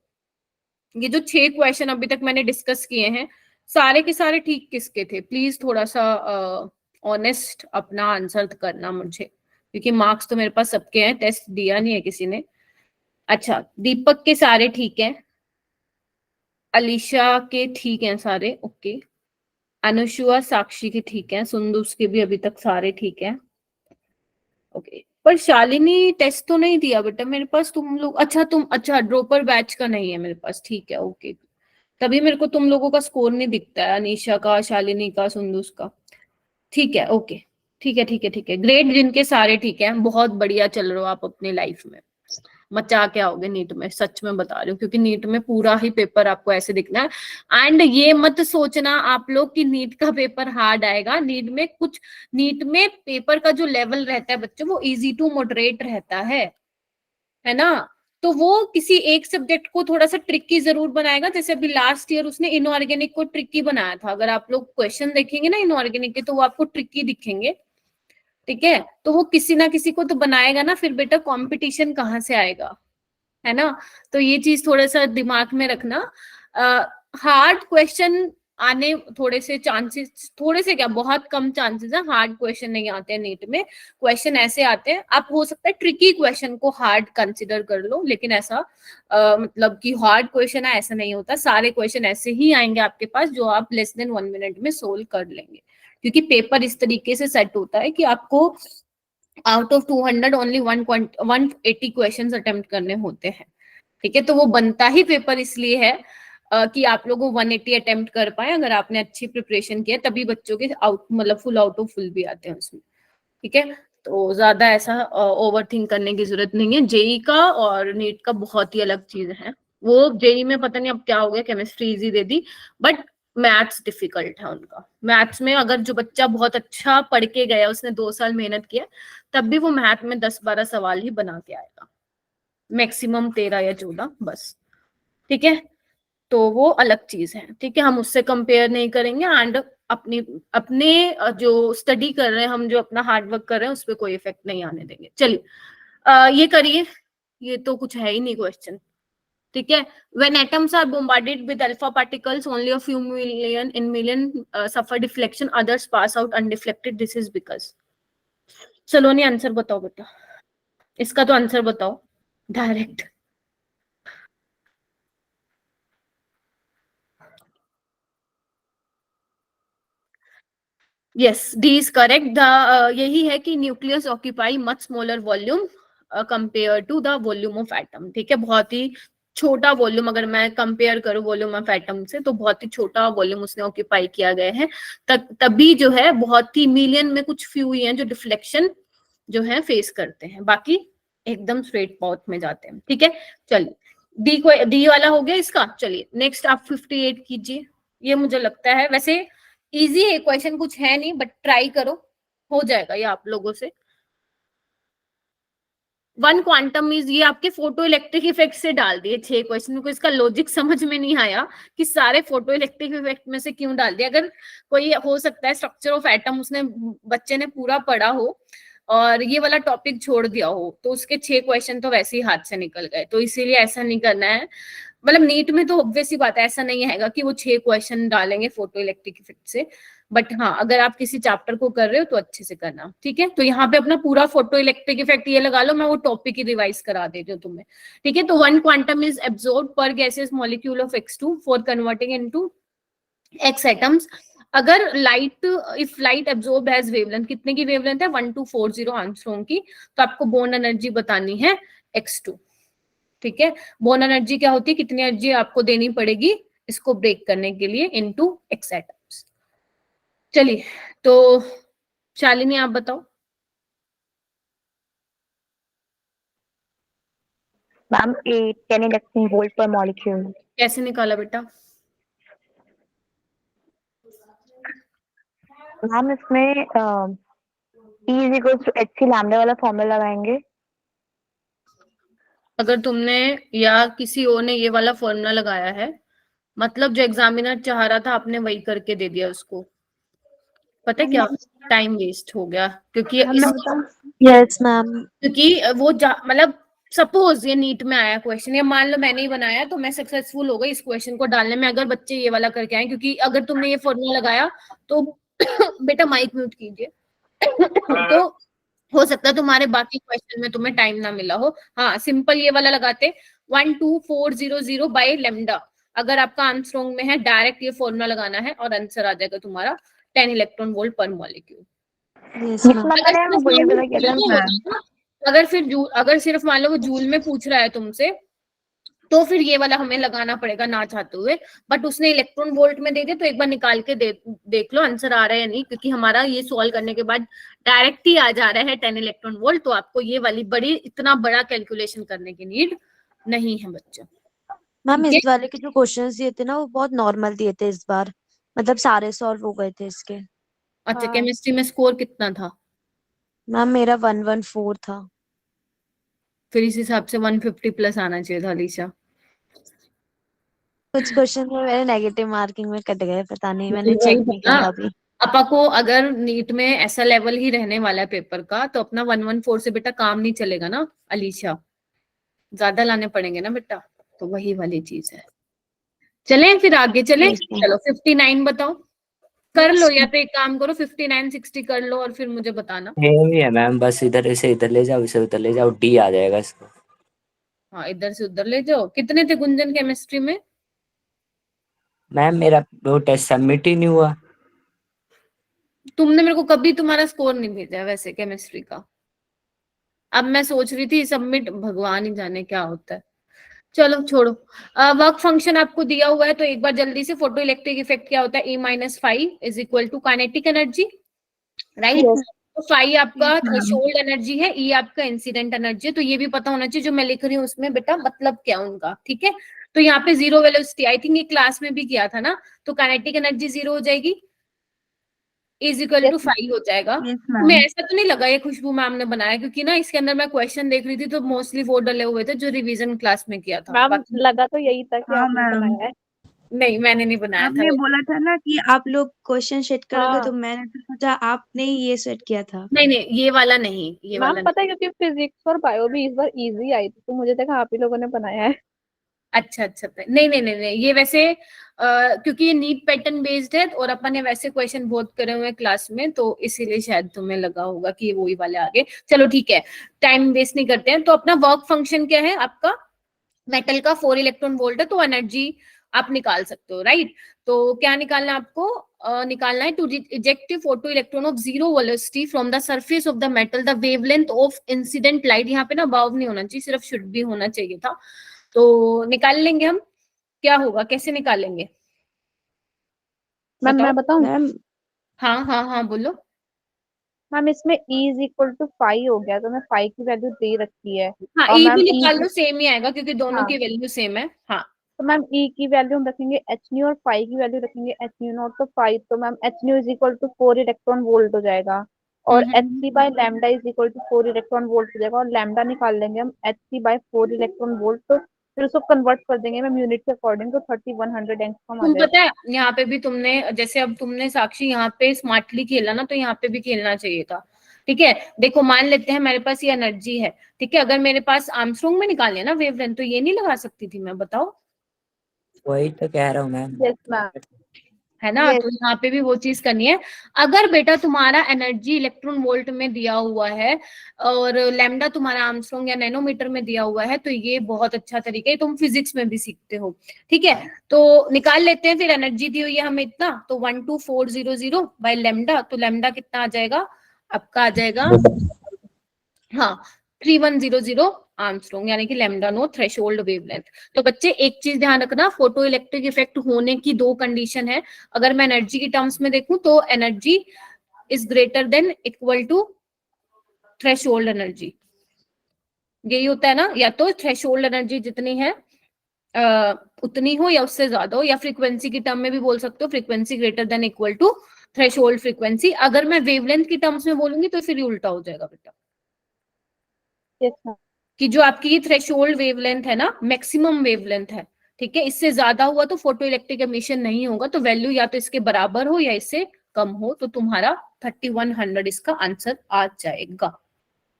ये जो 6 क्वेश्चन अभी तक मैंने डिस्कस किए हैं सारे के सारे ठीक किसके थे? प्लीज थोड़ा सा ऑनेस्ट अपना आंसर करना मुझे, क्योंकि मार्क्स तो मेरे पास सबके हैं, टेस्ट दिया नहीं है किसी ने। अच्छा दीपक के सारे ठीक है, अलीशा के ठीक हैं सारे, ओके। अनुशुआ साक्षी के ठीक है, सुंदुस के भी अभी तक सारे ठीक है, ओके। पर शालिनी टेस्ट तो नहीं दिया बेटा मेरे पास तुम लोग। अच्छा तुम, अच्छा ड्रॉपर बैच का नहीं है मेरे पास, ठीक है ओके। तभी मेरे को तुम लोगों का स्कोर नहीं दिखता है, अनीशा का, शालिनी का, सुंदुस का, ठीक है ओके। ठीक है ग्रेट, जिनके सारे ठीक है, बहुत बढ़िया चल रहे हो आप अपनी लाइफ में, मचा के आओगे नीट में, सच में बता रही हूँ, क्योंकि नीट में पूरा ही पेपर आपको ऐसे दिखना है। एंड ये मत सोचना आप लोग कि नीट का पेपर हार्ड आएगा, नीट में पेपर का जो लेवल रहता है बच्चों वो इजी टू मॉडरेट रहता है ना। तो वो किसी एक सब्जेक्ट को थोड़ा सा ट्रिकी जरूर बनाएगा, जैसे अभी लास्ट ईयर उसने इनऑर्गेनिक को ट्रिकी बनाया था, अगर आप लोग क्वेश्चन देखेंगे ना इनऑर्गेनिक के तो वो आपको ट्रिकी दिखेंगे, ठीक है। तो वो किसी ना किसी को तो बनाएगा ना, फिर बेटा कंपटीशन कहाँ से आएगा, है ना। तो ये चीज थोड़ा सा दिमाग में रखना। हार्ड क्वेश्चन आने थोड़े से चांसेस, थोड़े से क्या बहुत कम चांसेस है, हार्ड क्वेश्चन नहीं आते हैं नीट में। क्वेश्चन ऐसे आते हैं, आप हो सकता है ट्रिकी क्वेश्चन को हार्ड कंसिडर कर लो, लेकिन ऐसा मतलब कि हार्ड क्वेश्चन है ऐसा नहीं होता। सारे क्वेश्चन ऐसे ही आएंगे आपके पास जो आप लेस देन 1 मिनट में सोल्व कर लेंगे, क्योंकि पेपर इस तरीके से सेट होता है कि आपको out of 200 only 180 questions attempt करने होते हैं, ठीक है। तो वो बनता ही पेपर इसलिए है कि आप लोग 180 अटेम्प्ट कर पाए, अगर आपने अच्छी प्रिपरेशन किया तभी बच्चों के आउट मतलब फुल आउट ऑफ फुल भी आते हैं उसमें, ठीक है। तो ज्यादा ऐसा ओवर थिंक करने की जरूरत नहीं है। जेई का और नीट का बहुत ही अलग चीज है। वो जेई में पता नहीं अब क्या हो गया, chemistry easy they the, but maths difficult है उनका। मैथ्स में अगर जो बच्चा बहुत अच्छा पढ़ के गया, उसने 2 साल मेहनत किया, तब भी वो मैथ में 10-12 सवाल ही बना के आएगा, मैक्सिमम 13 या 14 बस, ठीक है। तो वो अलग चीज है, ठीक है, हम उससे कंपेयर नहीं करेंगे। एंड अपने जो स्टडी कर रहे हैं हम, जो अपना हार्ड वर्क कर रहे हैं, उस पर कोई इफेक्ट नहीं आने देंगे। चलिए ये करिए, ये तो कुछ है ही नहीं क्वेश्चन, ठीक है, when atoms are bombarded with alpha particles only a few million in million suffer deflection, others pass out undeflected, this is because. Saloni answer बताओ बेटा, इसका तो आंसर बताओ direct. Yes, D is correct. यही है कि nucleus occupy much smaller volume compare to the volume of atom. ठीक है, बहुत ही छोटा वॉल्यूम, अगर मैं कंपेयर करूं वॉल्यूम ऑफ एटम से, तो बहुत ही छोटा वॉल्यूम उसने ऑक्यूपाई किया गया है। तभी जो है बहुत ही मिलियन में कुछ फ्यू ही हैं जो डिफ्लेक्शन जो है फेस करते हैं, बाकी एकदम स्ट्रेट पाथ में जाते हैं। ठीक है, चलिए डी वाला हो गया इसका। चलिए नेक्स्ट आप 58 कीजिए। ये मुझे लगता है वैसे इजी है क्वेश्चन, कुछ है नहीं, बट ट्राई करो, हो जाएगा ये आप लोगों से। वन क्वांटम इज, ये आपके फोटो इलेक्ट्रिक इफेक्ट से डाल दिए 6 क्वेश्चन को। इसका लॉजिक समझ में नहीं आया कि सारे फोटो इलेक्ट्रिक इफेक्ट में से क्यों डाल दिया। अगर कोई हो सकता है स्ट्रक्चर ऑफ एटम उसने बच्चे ने पूरा पढ़ा हो और ये वाला टॉपिक छोड़ दिया हो, तो उसके 6 क्वेश्चन तो वैसे ही हाथ से निकल गए। तो इसीलिए ऐसा नहीं करना है। मतलब नीट में तो ऑब्वियस ही बात है, ऐसा नहीं है कि वो 6 क्वेश्चन डालेंगे फोटो इलेक्ट्रिक इफेक्ट से। बट हाँ, अगर आप किसी चैप्टर को कर रहे हो तो अच्छे से करना। ठीक है, तो यहाँ पे अपना पूरा फोटो इलेक्ट्रिक इफेक्ट ये लगा लो, मैं वो टॉपिक ही रिवाइज करा देती हूँ तुम्हें। ठीक है, तो 1 quantum is absorbed per gases molecule of x2 for converting into x atoms. अगर light, if light absorb has wavelength, कितने की वेवलेंथ है 1240 एंगस्ट्रॉम की, तो आपको बोर्न एनर्जी बतानी है x2। ठीक है, बोर्न एनर्जी क्या होती है, कितनी एनर्जी आपको देनी पड़ेगी इसको ब्रेक करने के लिए इनटू x एटम्स। चलिए, तो शालिनी आप बताओ। मैम 10 इलेक्ट्रॉन वोल्ट पर मॉलिक्यूल। कैसे निकाला बेटा? मैम इसमें E is equal to H lambda वाला फॉर्मूला लगाएंगे। अगर तुमने या किसी और ने ये वाला फॉर्मूला लगाया है, मतलब जो एग्जामिनर चाह रहा था आपने वही करके दे दिया उसको। पता है क्या, टाइम वेस्ट हो गया, क्योंकि यस मैम। क्योंकि वो मतलब सपोज ये नीट में आया क्वेश्चन, या मान लो मैंने ही बनाया तो मैं सक्सेसफुल हो गई इस क्वेश्चन को डालने में, अगर बच्चे ये वाला करके आए। क्योंकि अगर तुमने ये फॉर्मूला लगाया तो बेटा माइक म्यूट कीजिए तो हो सकता है तुम्हारे बाकी क्वेश्चन में तुम्हें टाइम ना मिला हो। हाँ, सिंपल ये वाला लगाते 12400 बाय लेमडा। अगर आपका आर्मस्ट्रांग में है, डायरेक्ट ये फॉर्मूला लगाना है और आंसर आ जाएगा तुम्हारा 10 इलेक्ट्रॉन वोल्ट पर मॉलिक्यूल। अगर सिर्फ मान लो वो जूल में पूछ रहा है तुमसे, तो फिर ये वाला हमें लगाना पड़ेगा ना चाहते हुए। बट उसने इलेक्ट्रॉन वोल्ट में दे दिया, तो एक बार निकाल के देख लो आंसर आ रहा है या नहीं, क्योंकि हमारा ये सॉल्व करने के बाद डायरेक्ट ही आ जा रहा है 10 इलेक्ट्रॉन वोल्ट। तो आपको ये वाली इतना बड़ा कैलकुलेशन करने की नीड नहीं है बच्चों। मैम इस वाले के जो क्वेश्चंस दिए थे ना वो बहुत नॉर्मल दिए थे इस बार, मतलब सारे सॉल्व हो गए थे इसके। अच्छा, केमिस्ट्री में स्कोर कितना था? मैम मेरा 114 था। फिर इस हिसाब से 150 प्लस आना चाहिए था अलीशा। कुछ क्वेश्चन में मेरे नेगेटिव मार्किंग में कट गए, पता नहीं, मैंने चेक नहीं किया अभी। अपा को अगर नीट में ऐसा लेवल ही रहने वाला है पेपर का, तो अपना 114 से बेटा काम नहीं चलेगा ना अलीशा, ज्यादा लाने पड़ेंगे ना बेटा। तो वही वाली चीज है। चलें फिर आगे चलें। चलो 59 बताओ, कर लो, या तो एक काम करो 59 60 कर लो और फिर मुझे बताना। ये है मैम, बस इधर से इधर ले जाओ, इसे उधर ले जाओ, डी आ जाएगा इसको। हाँ, इधर से उधर ले जाओ। कितने थे गुंजन केमिस्ट्री में? मैम मेरा वो टेस्ट सबमिट ही नहीं हुआ। तुमने मेरे को कभी तुम्हारा स्कोर नहीं भेजा वैसे केमिस्ट्री का। अब मैं सोच रही थी सबमिट, भगवान ही जाने क्या होता है। चलो छोड़ो। वर्क फंक्शन आपको दिया हुआ है, तो एक बार जल्दी से, फोटो इलेक्ट्रिक इफेक्ट क्या होता है, E-5 is equal to kinetic energy, right. तो 5 आपका थ्रेशोल्ड एनर्जी है, E आपका इंसिडेंट एनर्जी है। तो ये भी पता होना चाहिए जो मैं लिख रही हूँ उसमें बेटा मतलब क्या उनका। ठीक है, तो यहाँ पे जीरो वेलोसिटी, आई थिंक ये क्लास में भी किया था ना, तो काइनेटिक एनर्जी 0 हो जाएगी, इज इक्वल टू 5 हो जाएगा। तुम्हें ऐसा तो नहीं लगा ये खुशबू मैम ने बनाया? क्योंकि ना इसके अंदर मैं क्वेश्चन देख रही थी तो मोस्टली वो डले हुए थे जो रिवीजन क्लास में किया था। मैम लगा तो यही था कि आपने बनाया है। नहीं, मैंने नहीं बनाया था। आपने बोला था ना कि आप लोग क्वेश्चन सेट करोगे, हाँ। तो मैंने तो सोचा आपने ही ये सेट किया था। नहीं, ये वाला नहीं, ये वाला मैम पता है क्योंकि फिजिक्स और बायो भी इस बार इजी आई थी, तो मुझे देखा आप ही लोगों ने बनाया है। अच्छा अच्छा, नहीं नहीं नहीं नहीं, ये वैसे क्योंकि ये नीट पैटर्न बेस्ड है और अपन ने वैसे क्वेश्चन बहुत करे हुए हैं क्लास में, तो इसीलिए शायद तुम्हें लगा होगा कि ये वही वाले आगे। चलो ठीक है, टाइम वेस्ट नहीं करते हैं। तो अपना वर्क फंक्शन क्या है आपका, मेटल का 4 इलेक्ट्रॉन वोल्ट है, तो एनर्जी आप निकाल सकते हो, राइट। तो क्या निकालना है आपको, निकालना है to eject photo electron of zero velocity from the surface of the metal the wavelength of incident light. यहाँ पे ना अबाव नहीं होना चाहिए, सिर्फ शुड भी होना चाहिए था। तो निकाल लेंगे हम, क्या होगा, कैसे निकालेंगे मैम मैं बताऊं? मैम हाँ हाँ हाँ बोलो। मैम इसमें E इज इक्वल टू 5 हो गया, तो मैं 5 की वैल्यू दे रखी है। हाँ और ई मैम भी E निकाल लो, सेम ही आएगा क्योंकि दोनों हाँ, की वैल्यू सेम है। हाँ तो मैम E की वैल्यू हम रखेंगे एच न्यू और 5 की वैल्यू रखेंगे एच न्यू नॉट, तो 5, तो ma'am H nu is equal to 4 electron volt हो जाएगा। और H C by lambda is equal to 4 electron volt हो जाएगा, और लैम्डा निकाल लेंगे हम H C by 4 electron volt, तो फिर उसको कन्वर्ट कर देंगे मैम यूनिट के अकॉर्डिंग, तो 3100 एंगस्ट्रॉम आ तुम जाएगा। पता है यहाँ पे भी तुमने, जैसे अब तुमने साक्षी यहाँ पे स्मार्टली खेला ना, तो यहाँ पे भी खेलना चाहिए था। ठीक है, देखो मान लेते हैं मेरे पास ये एनर्जी है, ठीक है, अगर मेरे पास आर्मस्ट्रॉन्ग में निकालने ना वेवलेंथ, तो ये नहीं लगा सकती थी मैं, बताओ, वही तो कह रहा हूँ मैम। Yes ma'am. है ना। तो यहाँ पे भी वो चीज करनी है। अगर बेटा तुम्हारा एनर्जी इलेक्ट्रॉन वोल्ट में दिया हुआ है और लैम्डा तुम्हारा आर्मस्ट्रॉन्ग या नैनोमीटर में दिया हुआ है, तो ये बहुत अच्छा तरीका है, तुम फिजिक्स में भी सीखते हो। ठीक है, तो निकाल लेते हैं फिर। एनर्जी दी हुई है हमें इतना, तो 12400 बाय लैम्डा, तो लैम्डा कितना आ जाएगा आपका, आ जाएगा हाँ 3100 आर्मस्ट्रॉन्ग, यानी कि लैम्डा नो थ्रेशोल्ड वेवलेंथ। तो बच्चे एक चीज ध्यान रखना, फोटो इलेक्ट्रिक इफेक्ट होने की दो कंडीशन है। अगर मैं एनर्जी की टर्म्स में देखूं तो energy is greater than equal to threshold energy, यही होता है ना, या तो थ्रेशोल्ड एनर्जी जितनी है उतनी हो या उससे ज्यादा हो, या फ्रीक्वेंसी की टर्म में भी बोल सकते हो frequency greater than equal to threshold frequency. अगर मैं वेवलेंथ की टर्म्स में बोलूंगी तो फिर ये उल्टा हो जाएगा बेटा, यस मैम। कि जो आपकी थ्रेशोल्ड वेवलेंथ है ना, मैक्सिमम वेवलेंथ है, ठीक है, इससे ज्यादा हुआ तो फोटो इलेक्ट्रिक एमिशन नहीं होगा, तो वैल्यू या तो इसके बराबर हो या इससे कम हो, तो तुम्हारा 3100 इसका आंसर आ जाएगा।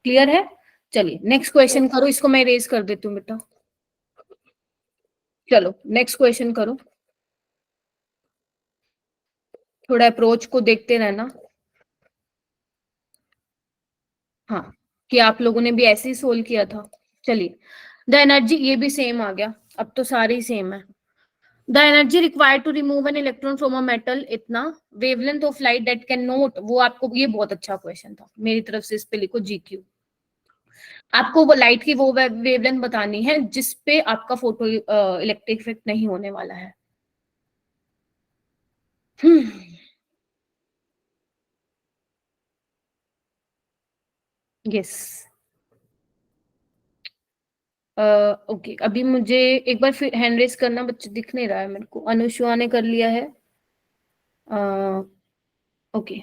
क्लियर है? चलिए नेक्स्ट क्वेश्चन करो, इसको मैं इरेज कर देती हूँ बेटा। चलो नेक्स्ट क्वेश्चन करो, थोड़ा अप्रोच को देखते रहना। हाँ, कि आप लोगों ने भी ऐसे ही सोल्व किया था। चलिए, द एनर्जी, ये भी सेम आ गया, अब तो सारे ही सेम है। The energy required to remove an electron from a metal इतना, wavelength of light that can not, वो आपको, ये बहुत अच्छा क्वेश्चन था मेरी तरफ से, इस पे लिखो जीक्यू। आपको वो लाइट की वो वेवलेंथ बतानी है जिसपे आपका फोटो इलेक्ट्रिक इफेक्ट नहीं होने वाला है। यस, ओके, अभी मुझे एक बार फिर हैंड रेस करना, बच्चे दिख नहीं रहा है मेरे को। अनुष्वा ने कर लिया है, ओके,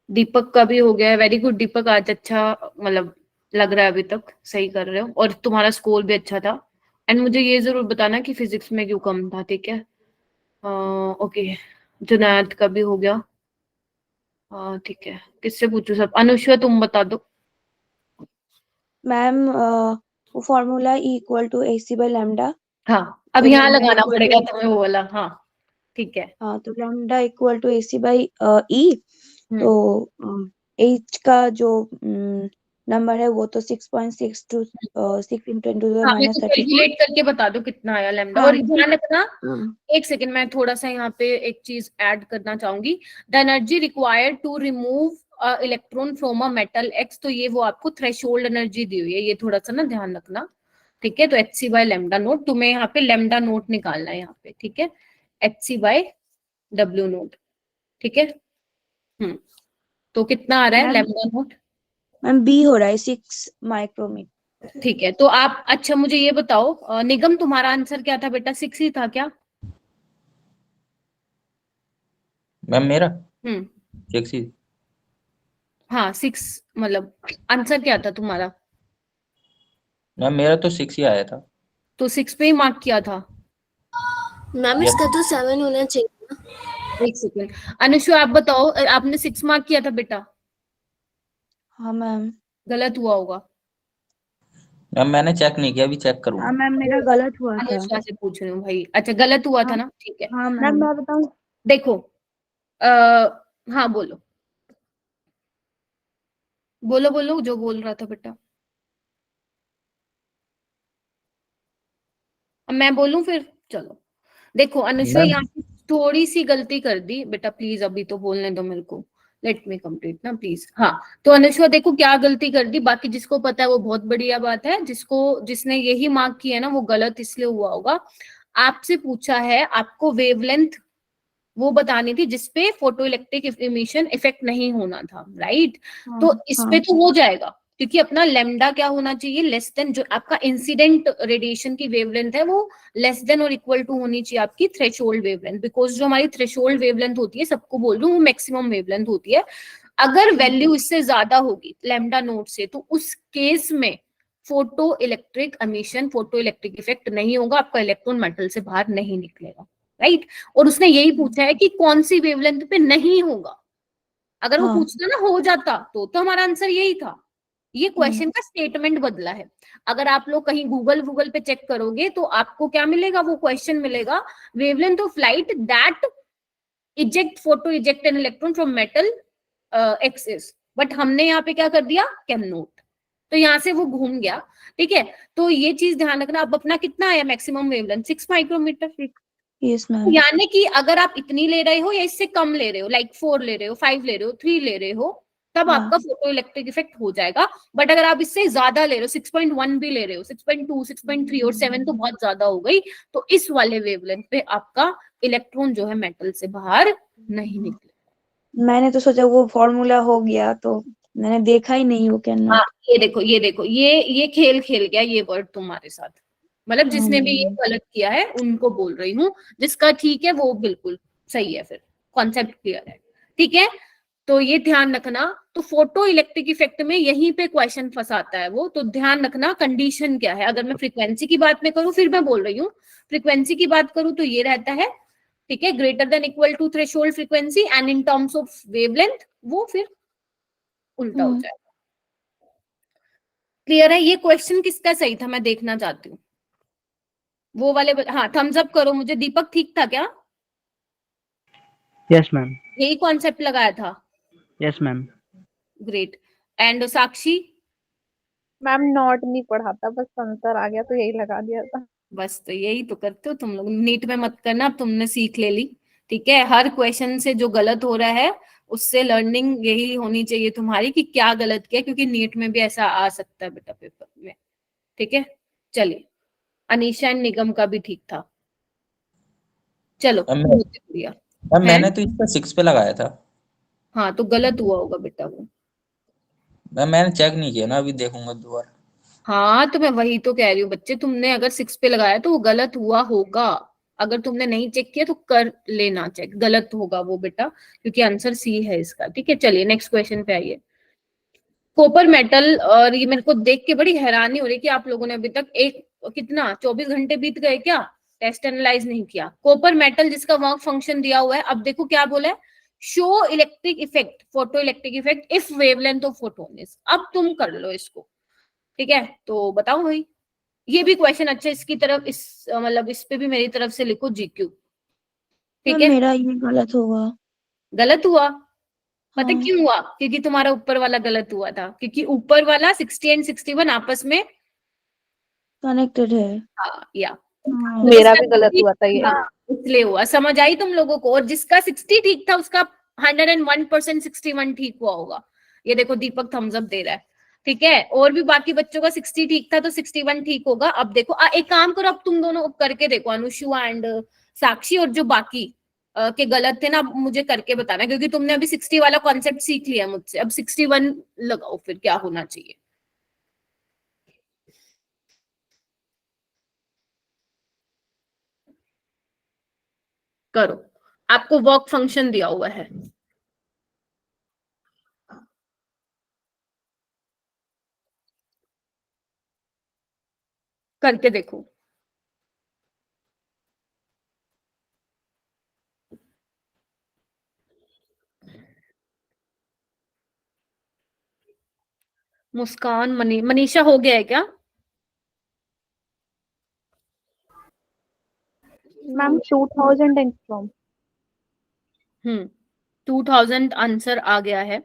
दीपक का भी हो गया है, वेरी गुड दीपक, आज अच्छा मतलब लग रहा है, अभी तक सही कर रहे हो, और तुम्हारा स्कोर भी अच्छा था। एंड मुझे ये जरूर बताना कि फिजिक्स में क्यों कम था, ठीक है। ओके, जुनैद का भी हो गया, ठीक है, किससे पूछू सब, अनुष्वा तुम बता दो। मैम वो formula E equal to AC by lambda. हाँ, अब तो यहाँ लैम्डा लगाना इक्वल पड़ेगा टू, तुम्हें वो वाला, हाँ ठीक है। हाँ तो lambda equal to AC by E। Hmm, तो H का जो नंबर है वो तो 6.62 6 × 10⁻³ हाँ, मेरे को -34। कैलकुलेट करके बता दो कितना आया लैम्डा। हाँ और ध्यान रखना, हाँ एक सेकंड, मैं थोड़ा सा यहाँ पे एक चीज ऐड करना चाहूंगी। The energy required to remove electron from a metal X, तो ये वो आपको थ्रेशोल्ड एनर्जी दी हुई है, ये थोड़ा सा ना ध्यान रखना, ठीक है। तो H C by lambda nought, तुम्हें यहाँ पे लेमडा नोट निकालना है यहाँ पे, ठीक है, H C by W nought, ठीक है। तो कितना आ रहा है ma'am, lambda nought? Ma'am B हो रहा है 6 माइक्रोमीटर। ठीक है, तो आप, अच्छा मुझे ये बताओ निगम, तुम्हारा आंसर क्या था बेटा, 6 ही था क्या? मैम मेरा हम्म, 6 ही। हाँ 6, मतलब आंसर क्या था तुम्हारा? मैम मेरा तो 6 ही आया था। तो 6 पे ही मार्क किया था। मैम यस इसका तो 7 होना चाहिए ना। एक सेकेंड, अनुष्का आप बताओ, आपने 6 मार्क किया था बेटा? हाँ मैम। गलत हुआ होगा। मैम मैंने चेक नहीं किया, अभी चेक करूंगा। हाँ मैम मेरा गलत हुआ था। अनुष्का से पूछ रही हूँ भाई। अच्छा गलत हुआ था हाँ ना, ठीक है। हाँ मैम मैम। मैं बताऊं? देखो हाँ बोलो बोलो बोलो जो बोल रहा था बेटा। अब मैं बोलूं फिर? चलो देखो अनुष्का मैम यहाँ पे थोड़ी सी गलती कर दी बेटा, प्लीज अभी तो बोलने दो मेरे को, लेट मी कंप्लीट ना प्लीज। हाँ तो अनुष्का देखो क्या गलती कर दी, बाकी जिसको पता है वो बहुत बढ़िया बात है, जिसने यही मार्क किया है ना वो गलत इसलिए हुआ होगा। आपसे पूछा है आपको वेवलेंथ वो बतानी थी जिसपे फोटो इलेक्ट्रिक इमिशन इफेक्ट नहीं होना था, राइट? हाँ तो इस पे हाँ तो हो जाएगा, क्योंकि अपना लेमडा क्या होना चाहिए, लेस देन जो आपका इंसिडेंट रेडिएशन की वेवलेंथ है वो लेस देन और इक्वल टू होनी चाहिए आपकी थ्रेशोल्ड वेवलेंथ, बिकॉज जो हमारी थ्रेशोल्ड वेवलेंथ होती है सबको बोल रही हूँ वो मैक्सिमम वेवलेंथ होती है। अगर वैल्यू इससे ज्यादा होगी लेमडा नोट से तो उस केस में photo electric emission, photo electric effect नहीं होगा, आपका इलेक्ट्रॉन मेटल से बाहर नहीं निकलेगा, राइट? और उसने यही पूछा है कि कौन सी वेवलेंथ पे नहीं होगा। अगर वो हाँ पूछता ना हो जाता तो हमारा आंसर यही था। ये क्वेश्चन का स्टेटमेंट बदला है। अगर आप लोग कहीं गूगल पे चेक करोगे तो आपको क्या मिलेगा, वो क्वेश्चन मिलेगा, wavelength of light that eject photo eject N electron from metal axis, but हमने यहाँ पे क्या कर दिया, कैन नोट, तो यहाँ से वो घूम गया। ठीक है, तो ये चीज ध्यान रखना। अब अपना कितना आया maximum wavelength, 6 micrometre. Yes ma'am. यानी कि अगर आप इतनी ले रहे हो या इससे कम ले रहे हो, लाइक 4 ले रहे हो, 5 ले रहे हो, 3 ले रहे हो, तब हाँ आपका फोटो इलेक्ट्रिक इफेक्ट हो जाएगा। बट अगर आप इससे ज्यादा ले रहे हो, 6.1 भी ले रहे हो, 6.2, 6.3 और 7 तो बहुत ज्यादा हो गई, तो इस वाले वेवलेंथ पे आपका इलेक्ट्रॉन जो है मेटल से बाहर नहीं निकले। मैंने तो सोचा वो फॉर्मूला हो गया, तो मैंने देखा ही नहीं वो कैन हाँ नॉट। ये देखो ये देखो, ये खेल खेल गया ये वर्ड तुम्हारे साथ, मतलब हाँ जिसने भी ये मैम। गलत किया है उनको बोल रही हूँ, जिसका ठीक है वो बिल्कुल सही है, फिर कॉन्सेप्ट क्लियर है। ठीक है, तो ये ध्यान रखना। तो फोटो इलेक्ट्रिक इफेक्ट में यहीं पे क्वेश्चन फंसाता है वो, तो ध्यान रखना कंडीशन क्या है। अगर मैं फ्रीक्वेंसी की बात में करूं, फिर मैं बोल रही हूँ फ्रीक्वेंसी की बात करूं तो ये रहता है, ठीक है, greater than equal to threshold frequency, and in terms of wavelength वो फिर उल्टा हो जाएगा। क्लियर है? ये क्वेश्चन किसका सही था मैं देखना चाहती हूँ, वो वाले हाँ थम्स अप करो मुझे। दीपक ठीक था क्या? Yes ma'am. यही कॉन्सेप्ट लगाया था? Yes ma'am. Great. And Sakshi? Ma'am not नहीं पढ़ा था, बस आंसर आ गया तो यही लगा दिया था। बस तो यही तो करते हो तुम लोग, नीट में मत करना, अब तुमने सीख ले ली। ठीक है, हर क्वेश्चन से जो गलत हो रहा है उससे लर्निंग यही होनी चाहिए तुम्हारी कि क्या गलत किया, क्योंकि नीट में भी ऐसा आ सकता है बेटा पेपर में। ठीक है, चलिए अनीशा एंड निगम का भी ठीक था। चलो मैम बहुत शुक्रिया। मैम है मैंने तो इसका 6 पे लगाया था। हाँ तो गलत हुआ होगा बेटा वो। मैम मैंने चेक नहीं किया ना, अभी देखूंगा दोबारा। हाँ तो मैं वही तो कह रही हूँ बच्चे, तुमने अगर 6 पे लगाया तो वो गलत हुआ होगा। अगर तुमने नहीं चेक किया तो कर लेना चेक, गलत होगा वो बेटा, क्योंकि आंसर सी है इसका। ठीक है, चलिए नेक्स्ट क्वेश्चन पे आइए। कॉपर मेटल, और ये मेरे को देख के बड़ी हैरानी हो रही है कि आप लोगों ने अभी तक एक कितना 24 घंटे बीत गए क्या, टेस्ट एनालाइज नहीं किया। कॉपर मेटल जिसका वर्क फंक्शन दिया हुआ है, अब देखो क्या बोला है, show electric effect, photo electric effect if wavelength of photon is. अब तुम कर लो इसको, ठीक है, तो बताओ भाई। ये भी क्वेश्चन अच्छा, इसकी तरफ इस मतलब इस पे भी मेरी तरफ से लिखो जीक्यू। ठीक मैम है, मेरा ये गलत होगा। गलत हुआ, पता है हाँ क्यों हुआ? क्योंकि तुम्हारा ऊपर वाला गलत हुआ था, क्योंकि ऊपर वाला 60 एंड 61 आपस में कनेक्टेड है। या हाँ तो मेरा जिसका भी गलत 60 हुआ था ये। हाँ इसलिए हुआ, समझ आई तुम लोगों को? और जिसका 60 ठीक था उसका 101% 61 ठीक हुआ होगा। ये देखो दीपक थम्स अप दे रहा है। ठीक है, और भी बाकी बच्चों का 60 ठीक था तो 61 ठीक होगा। अब देखो एक काम करो, अब तुम दोनों करके देखो, अनुषु एंड साक्षी, और जो बाकी के गलत थे ना अब मुझे करके बताना, क्योंकि तुमने अभी 60 वाला कॉन्सेप्ट सीख लिया मुझसे। अब 61 लगाओ फिर क्या होना चाहिए। करो, आपको वर्क फंक्शन दिया हुआ है, करके देखो। मुस्कान, मनीषा हो गया है क्या? Ma'am 2000 angstrom. 2000 आंसर आ गया है।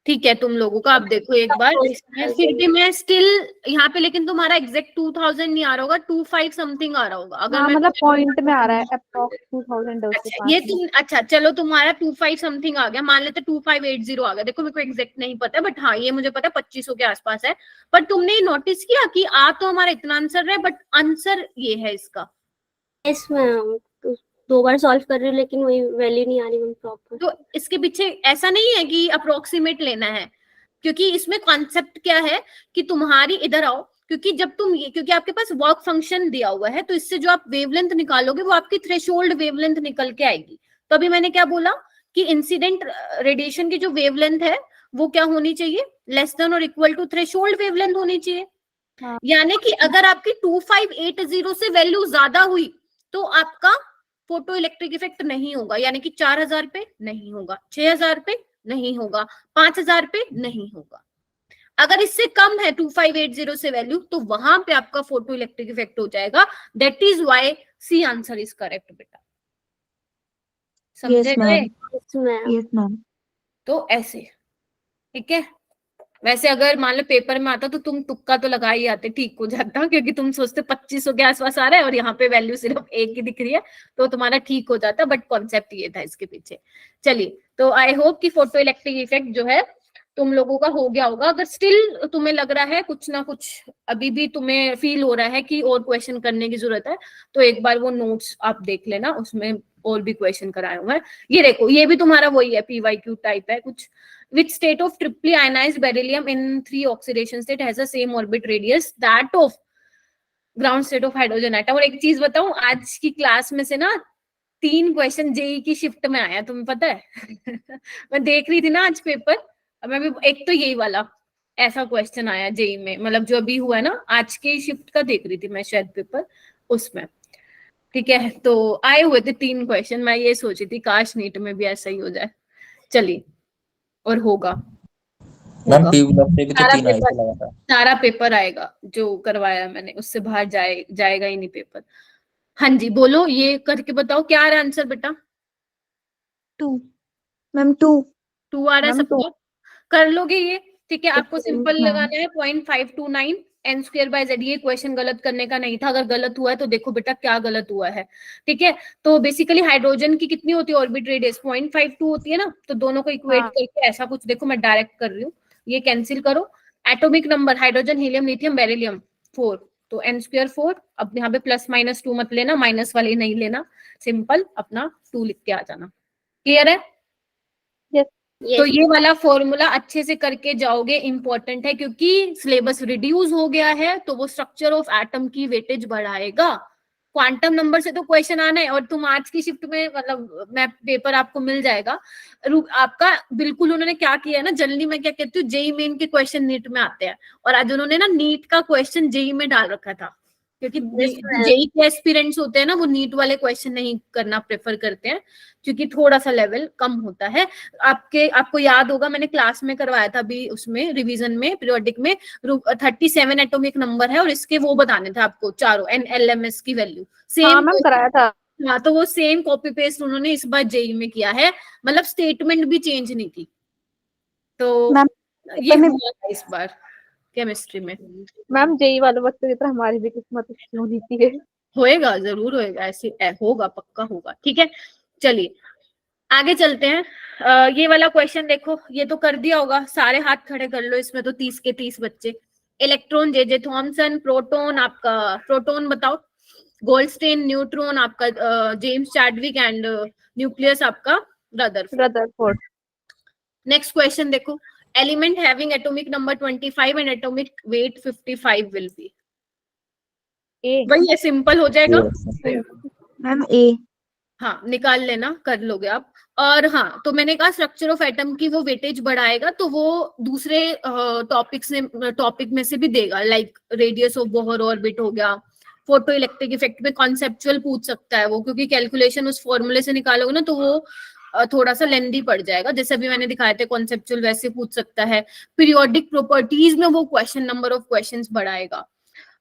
ठीक है तुम लोगों का। अब देखो एक बार इसमें फिर भी मैं स्टिल यहाँ पे, लेकिन तुम्हारा एग्जैक्ट 2000 नहीं आ रहा होगा, 25 समथिंग आ रहा होगा। अगर हाँ मैं मतलब पॉइंट में आ रहा है अप्रॉक्स 2000 है उसके अच्छा पास ये में। तुम, अच्छा चलो तुम्हारा 25 समथिंग आ गया, मान लेते 2580 आ गया। देखो मेरे को एग्जैक्ट नहीं पता है, बट हाँ ये मुझे पता है 2500 के आसपास है। पर तुमने नोटिस किया कि आ तो हमारा इतना आंसर है, बट आंसर ये है इसका। यस मैम, 2 बार सॉल्व कर रही हूँ लेकिन वही वैल्यू नहीं आ रही मैम प्रॉपर। तो इसके पीछे ऐसा नहीं है कि अप्रोक्सीमेट लेना है, क्योंकि इसमें कॉन्सेप्ट क्या है कि तुम्हारी, इधर आओ, क्योंकि जब तुम ये, क्योंकि आपके पास वर्क फंक्शन दिया हुआ है, तो इससे जो आप वेवलेंथ निकालोगे वो आपकी थ्रेशोल्ड वेवलेंथ निकल के आएगी। तो अभी मैंने क्या बोला कि इंसिडेंट रेडिएशन की जो वेवलेंथ है वो क्या होनी चाहिए, लेस देन और इक्वल टू थ्रेशोल्ड वेवलेंथ होनी चाहिए। हाँ। यानी कि अगर आपकी 2580 से वैल्यू ज्यादा हुई तो आपका फोटो इलेक्ट्रिक इफेक्ट नहीं होगा, यानी कि 4000 पे नहीं होगा, 6000 पे नहीं होगा, 5000 पे नहीं होगा। अगर इससे कम है 2580 से वैल्यू, तो वहां पे आपका फोटो इलेक्ट्रिक इफेक्ट हो जाएगा। That is why C answer is correct बेटा। समझे यस गए? Ma'am, yes ma'am. तो ऐसे, ठीक है। वैसे अगर मान लो पेपर में आता तो तुम तुक्का तो लगा ही आते, ठीक हो जाता, क्योंकि तुम सोचते 2500 के आसपास आ रहा है और यहाँ पे वैल्यू सिर्फ एक ही दिख रही है, तो तुम्हारा ठीक हो जाता। बट कॉन्सेप्ट ये था इसके पीछे। चलिए, तो आई होप कि फोटो इलेक्ट्रिक इफेक्ट जो है तुम लोगों का हो गया होगा। अगर स्टिल तुम्हें लग रहा है कुछ ना कुछ अभी भी तुम्हें फील हो रहा है कि और क्वेश्चन करने की जरूरत है, तो एक बार वो नोट्स आप देख लेना, उसमें और भी क्वेश्चन कराए हुए हैं। ये देखो, ये भी तुम्हारा वही है, PYQ टाइप है कुछ। Which state of triply ionized beryllium in 3 oxidation state has the same orbit radius that of ground state of hydrogen atom? और एक चीज बताऊं, आज की क्लास में से ना 3 क्वेश्चन जेई की शिफ्ट में आया, तुम्हें पता है? मैं देख रही थी ना आज पेपर, मैं भी, एक तो यही वाला ऐसा क्वेश्चन आया जेई में, मतलब जो अभी हुआ है ना, आज के शिफ्ट का देख रही थी मैं शायद पेपर उसमें। ठीक है, तो आए हुए थे 3 क्वेश्चन। मैं ये सोची थी काश नीट में भी ऐसा ही हो जाए। चलिए, और होगा मैम PW से भी तो 3 आए थे लगातार। सारा पेपर आएगा जो करवाया मैंने, उससे बाहर जाएगा ही नहीं पेपर। हाँ जी बोलो, ये करके बताओ क्या आ रहा है आंसर बेटा? 2 मैम, 2 आ रहा है सबको? कर लोगे ये? ठीक है, आपको Yes, सिंपल ma'am. लगाना है 0.529 n²/z। ये क्वेश्चन गलत करने का नहीं था, अगर गलत हुआ है तो देखो बेटा क्या गलत हुआ है। ठीक है, तो बेसिकली हाइड्रोजन की कितनी होती है ऑर्बिट रेडियस? 0.52 होती है ना, तो दोनों को इक्वेट हाँ। करके ऐसा कुछ, देखो मैं डायरेक्ट कर रही हूँ, ये कैंसिल करो। Atomic number hydrogen, helium, lithium, beryllium 4, तो n² 4। अब यहाँ पे +-2 मत लेना, माइनस वाले नहीं लेना, सिंपल अपना 2 लिख के आ जाना। क्लियर है? तो ये वाला फॉर्मूला अच्छे से करके जाओगे, इंपॉर्टेंट है, क्योंकि सिलेबस रिड्यूस हो गया है, तो वो स्ट्रक्चर ऑफ एटम की वेटेज बढ़ाएगा। क्वांटम नंबर से तो क्वेश्चन आना है, और तुम आज की शिफ्ट में, मतलब मैं पेपर आपको मिल जाएगा आपका। बिल्कुल उन्होंने क्या किया है ना, जनरली मैं क्या कहती हूँ, जेई मेन के क्वेश्चन नीट में आते हैं, और आज उन्होंने ना नीट का क्वेश्चन जेई में डाल रखा था, क्योंकि जेई के एस्पिरेंट्स होते हैं ना, वो नीट वाले क्वेश्चन नहीं करना प्रेफर करते हैं, क्योंकि थोड़ा सा लेवल कम होता है। आपको याद होगा, मैंने क्लास में करवाया था अभी, उसमें रिवीजन में पीरियोडिक में 37 एटॉमिक नंबर है, और इसके वो बताने थे आपको चारों NLMS की वैल्यू सेम। हाँ मैम कराया था। हाँ, तो वो सेम कॉपी पेस्ट उन्होंने इस बार जेई में किया है, मतलब स्टेटमेंट भी चेंज नहीं की। तो ये हुआ था इस बार केमिस्ट्री में। मैम जेई वाले बच्चों की तरह हमारी भी किस्मत अच्छी होनी चाहिए। होएगा, जरूर होएगा, ऐसे होगा, पक्का होगा। ठीक है, चलिए आगे चलते हैं। ये वाला क्वेश्चन देखो, ये तो कर दिया होगा, सारे हाथ खड़े कर लो, इसमें तो 30 के 30 बच्चे। इलेक्ट्रॉन जे थॉमसन, प्रोटॉन आपका, प्रोटॉन बताओ, गोल्डस्टेन, न्यूट्रॉन आपका जेम्स चैडविक, एंड न्यूक्लियस आपका रदरफोर्ड। नेक्स्ट क्वेश्चन देखो, element having atomic number 25 and atomic weight 55 will be. वही है, सिंपल हो जाएगा मैम। ए। हाँ, निकाल लेना, कर लोगे आप। और हाँ, तो मैंने कहा स्ट्रक्चर ऑफ एटम की वो वेटेज बढ़ाएगा, तो वो दूसरे टॉपिक में से भी देगा, like radius of Bohr orbit हो गया, फोटो इलेक्ट्रिक इफेक्ट में कॉन्सेप्चुअल पूछ सकता है वो, क्योंकि कैलकुलेशन उस फॉर्मूले से निकालोगे ना, तो वो थोड़ा सा लेंदी पड़ जाएगा, जैसे अभी मैंने दिखाए थे कॉन्सेप्चुअल, वैसे पूछ सकता है। पीरियोडिक प्रॉपर्टीज में वो क्वेश्चन, नंबर ऑफ क्वेश्चंस बढ़ाएगा।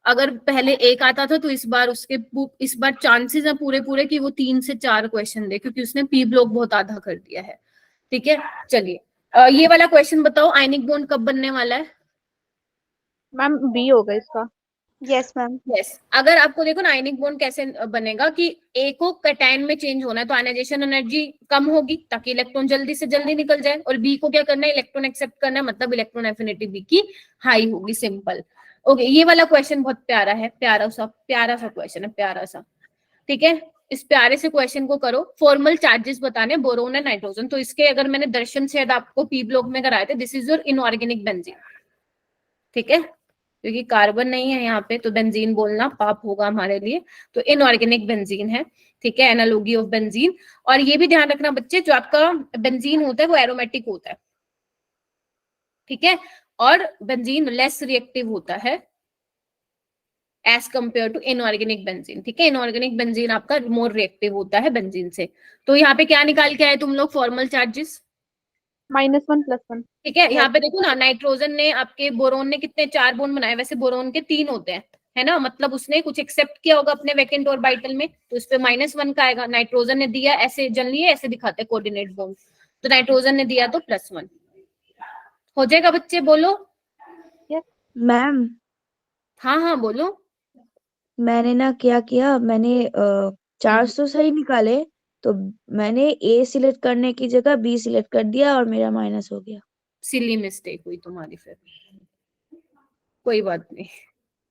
अगर पहले एक आता था तो इस बार चांसेस है पूरे पूरे कि वो 3 से 4 क्वेश्चन दे, क्योंकि उसने पी ब्लॉक बहुत आधा कर दिया है। ठीक है, चलिए ये वाला क्वेश्चन बताओ, आयनिक बॉन्ड कब बनने वाला है? मैम बी होगा इसका। Yes ma'am. यस, अगर आपको देखो ना आयनिक बॉन्ड कैसे बनेगा कि ए को कैटायन में चेंज होना है तो आयनाइजेशन एनर्जी कम होगी ताकि इलेक्ट्रॉन जल्दी से जल्दी निकल जाए, और बी को क्या करना है, इलेक्ट्रॉन एक्सेप्ट करना है, मतलब इलेक्ट्रॉन एफिनिटी बी की हाई होगी। सिंपल। ओके, ये वाला क्वेश्चन बहुत प्यारा है, प्यारा सा क्वेश्चन है, प्यारा सा। ठीक है, इस प्यारे से क्वेश्चन को करो। फॉर्मल चार्जेस बताने बोरोन एंड नाइट्रोजन, तो इसके अगर मैंने दर्शन शायद आपको पी ब्लॉक में कराए थे, this is your inorganic benzene. ठीक है, क्योंकि कार्बन नहीं है यहाँ पे तो बेंजीन बोलना पाप होगा हमारे लिए, तो इनऑर्गेनिक बेंजीन है। ठीक है, एनालॉगी ऑफ बेंजीन। और ये भी ध्यान रखना बच्चे, जो आपका बेंजीन होता है वो एरोमेटिक होता है। ठीक है, और बेंजीन लेस रिएक्टिव होता है as compare to inorganic benzene. ठीक है, इनऑर्गेनिक बेंजीन आपका मोर रिएक्टिव होता है बेंजीन से। तो यहाँ पे क्या निकाल के आए तुम लोग फॉर्मल चार्जेस? -1 +1। ठीक है, यहाँ पे देखो ना, नाइट्रोजन ने आपके बोरोन ने कितने 4 बॉन्ड बनाए, वैसे बोरोन के 3 होते हैं, है ना, मतलब उसने कुछ एक्सेप्ट किया होगा अपने वैकेंट ऑर्बिटल में, तो इस पे -1 का आएगा। नाइट्रोजन ने दिया, ऐसे जनरली ऐसे दिखाते हैं कोऑर्डिनेट बॉन्ड, तो नाइट्रोजन ने दिया तो +1 हो जाएगा। बच्चे बोलो। मैम हाँ हाँ बोलो। मैंने ना क्या किया, मैंने 400 सही निकाले, तो मैंने ए सिलेक्ट करने की जगह बी सिलेक्ट कर दिया और मेरा माइनस हो गया। सिली मिस्टेक हुई तुम्हारी, फिर कोई बात नहीं,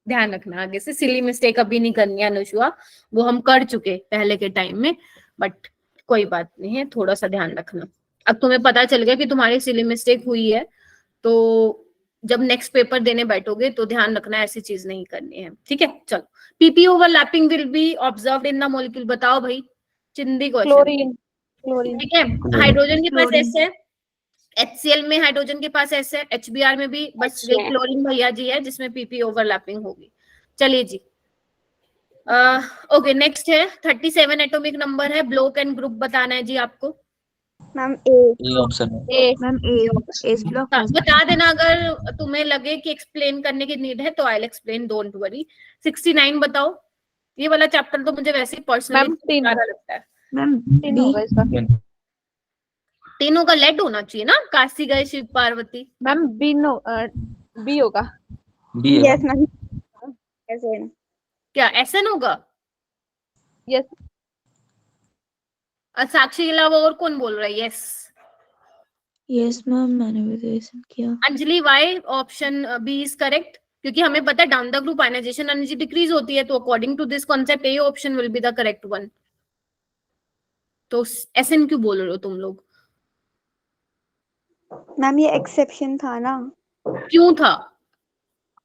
ध्यान रखना आगे से सिली मिस्टेक अभी नहीं करनी है अनुषुआ, वो हम कर चुके पहले के टाइम में, बट कोई बात नहीं है, थोड़ा सा ध्यान रखना। अब तुम्हें पता चल गया कि तुम्हारी सिली मिस्टेक हुई है, तो जब नेक्स्ट पेपर देने बैठोगे तो ध्यान रखना ऐसी चीज नहीं करनी है। ठीक है, चलो। PP overlapping will be observed in the molecule, बताओ भाई, चिंदी क्वेश्चन। क्लोरीन। ठीक है, हाइड्रोजन के पास एस है, HCl में हाइड्रोजन के पास एस है, HBr में भी बस ये क्लोरीन भैया जी है जिसमें पीपी ओवरलैपिंग होगी। चलिए जी, ओके नेक्स्ट है 37 एटॉमिक नंबर है, ब्लॉक एंड ग्रुप बताना है जी आपको। मैम ए ऑप्शन है। मैम ए होगा, एस ब्लॉक। बता देना अगर तुम्हें लगे कि एक्सप्लेन करने की नीड है तो I will explain, don't worry. 69 बताओ, ये वाला चैप्टर तो मुझे वैसे ही पर्सनली प्यारा लगता है। मैम 3 होगा इसका। तीनों का लेड होना चाहिए ना, काशी गए शिव पार्वती। मैम बी होगा। बी है। Yes ma'am. ऐसे क्या SN होगा? यस। साक्षी के अलावा और कौन बोल रहा है यस? यस मैम, मैंने भी तो ऐसे किया। Anjali, why option B is correct? क्योंकि हमें पता है down the group ionization energy decrease होती है, तो according to this concept A option will be the correct one. तो SN क्यों बोल रहे हो तुम लोग? मैम ये एक्सेप्शन था ना। क्यों था?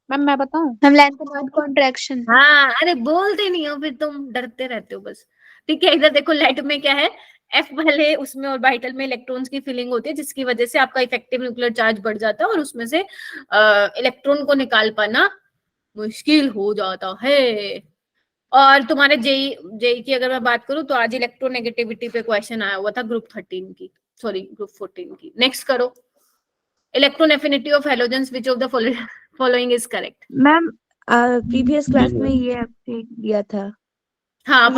मैम मैं बताऊं? Ma'am length not contraction. हाँ, अरे बोलते नहीं हो फिर तुम, डरते रहते हो बस। ठीक है, इधर देखो लेड में क्या है, F वाले उसमें ऑर्बिटल में इलेक्ट्रॉन्स की फिलिंग होती है, जिसकी वजह से आपका इफेक्टिव न्यूक्लियर चार्ज बढ़ जाता है और उसमें से इलेक्ट्रॉन को निकाल पाना मुश्किल हो जाता है। और तुम्हारे जेई की अगर मैं बात करूं तो आज इलेक्ट्रोनेगेटिविटी पे क्वेश्चन आया हुआ था ग्रुप 13 की, सॉरी ग्रुप 14 की। नेक्स्ट करो, electron affinity of halogens which of the following is correct? Ma'am previous class में ये आपने दिया था। हाँ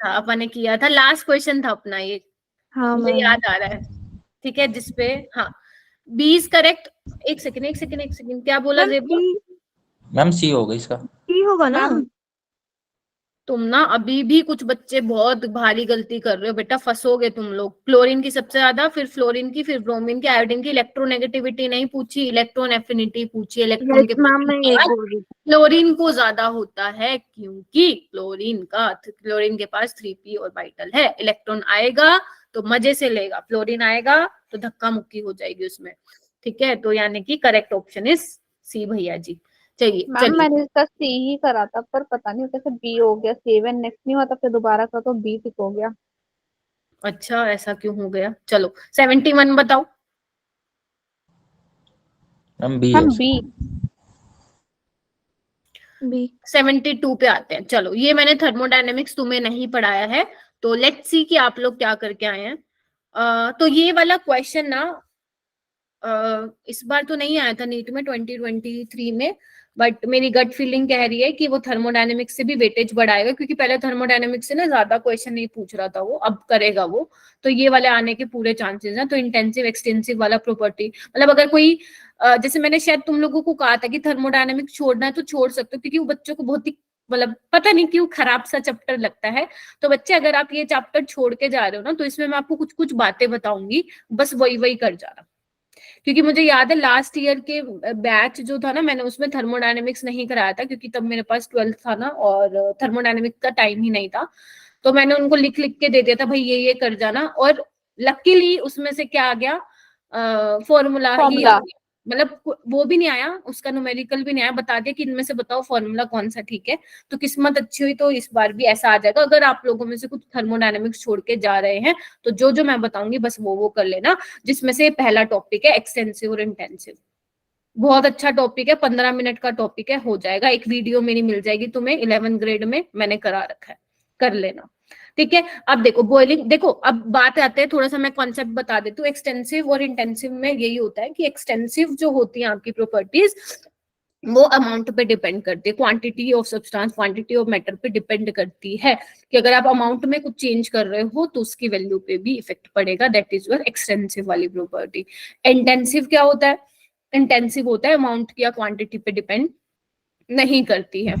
अपन ने किया था, लास्ट क्वेश्चन था अपना ये। हाँ मुझे मैम। याद आ रहा है। ठीक है, जिसपे हाँ बी इज करेक्ट। एक सेकंड, क्या बोला जेबा? मैम सी होगा इसका। सी होगा ना? तुम ना अभी भी कुछ बच्चे बहुत भारी गलती कर रहे हो बेटा, फंसोगे तुम लोग। क्लोरीन की सबसे ज्यादा, फिर फ्लोरीन की, फिर ब्रोमीन की, आयोडीन की। इलेक्ट्रोनेगेटिविटी नहीं पूछी, इलेक्ट्रॉन एफिनिटी पूछी। इलेक्ट्रॉन के क्लोरीन को ज्यादा होता है क्योंकि क्लोरीन के पास 3p ऑर्बिटल है। इलेक्ट्रॉन आएगा तो मजे से लेगा, फ्लोरीन आएगा तो धक्का मुक्की हो जाएगी उसमें। ठीक है, तो यानी कि करेक्ट ऑप्शन इज सी भैया जी। चलिए मैम मैंने इसका सी ही करा था, पर पता नहीं कैसे बी हो गया। 7 नेक्स्ट नहीं हुआ था, फिर दोबारा का तो बी टिक हो गया। अच्छा, ऐसा क्यों हो गया? चलो 71 बताओ। Ma'am B. 72 पे आते हैं। चलो, ये मैंने थर्मोडायनेमिक्स तुम्हें नहीं पढ़ाया है, तो लेट्स सी कि आप लोग क्या करके आए हैं। तो ये वाला क्वेश्चन ना इस बार तो नहीं आया था नीट में 2023 में, बट मेरी गट फीलिंग कह रही है कि वो थर्मोडायनेमिक्स से भी वेटेज बढ़ाएगा, क्योंकि पहले थर्मोडायनेमिक्स से ना ज्यादा क्वेश्चन नहीं पूछ रहा था वो, अब करेगा वो, तो ये वाले आने के पूरे चांसेस हैं। तो इंटेंसिव एक्सटेंसिव वाला प्रॉपर्टी, मतलब अगर कोई जैसे मैंने शायद तुम लोगों को कहा था कि थर्मोडायनेमिक्स छोड़ना है तो छोड़ सकते हो, क्योंकि वो बच्चों को बहुत ही मतलब पता नहीं क्यों खराब सा चैप्टर लगता है। तो बच्चे अगर आप ये चैप्टर छोड़ के जा रहे हो ना, तो इसमें मैं आपको कुछ कुछ बातें बताऊंगी, बस वही वही कर जाना, क्योंकि मुझे याद है लास्ट ईयर के बैच जो था ना, मैंने उसमें थर्मोडायनेमिक्स नहीं कराया था, क्योंकि तब मेरे पास 12th था ना और थर्मोडायनेमिक्स का टाइम ही नहीं था। तो मैंने उनको लिख लिख के दे दिया था, भाई ये कर जाना, और लकीली उसमें से क्या आ गया, फॉर्मूला ही आ गया, मतलब वो भी नहीं आया, उसका न्यूमेरिकल भी नहीं आया, बता दिया कि इनमें से बताओ फॉर्मूला कौन सा ठीक है। तो किस्मत अच्छी हुई तो इस बार भी ऐसा आ जाएगा। अगर आप लोगों में से कुछ थर्मोडायनेमिक्स छोड़ के जा रहे हैं तो जो जो मैं बताऊंगी बस वो कर लेना, जिसमें से पहला टॉपिक है एक्सटेंसिव और इंटेंसिव। बहुत अच्छा टॉपिक है, 15 मिनट का टॉपिक है, हो जाएगा, एक वीडियो मेरी मिल जाएगी तुम्हें, 11th ग्रेड में मैंने करा रखा है, कर लेना, ठीक है। अब देखो बॉइलिंग, देखो अब बात आते हैं, थोड़ा सा मैं कॉन्सेप्ट बता देती हूँ। एक्सटेंसिव और इंटेंसिव में यही होता है कि एक्सटेंसिव जो होती है आपकी प्रॉपर्टीज, वो अमाउंट पे डिपेंड करती है, quantity of substance, quantity of matter पे डिपेंड करती है, कि अगर आप अमाउंट में कुछ चेंज कर रहे हो तो उसकी वैल्यू पे भी इफेक्ट पड़ेगा, दैट इज योर एक्सटेंसिव वाली प्रॉपर्टी। इंटेंसिव क्या होता है? इंटेंसिव होता है अमाउंट या क्वांटिटी पे डिपेंड नहीं करती है,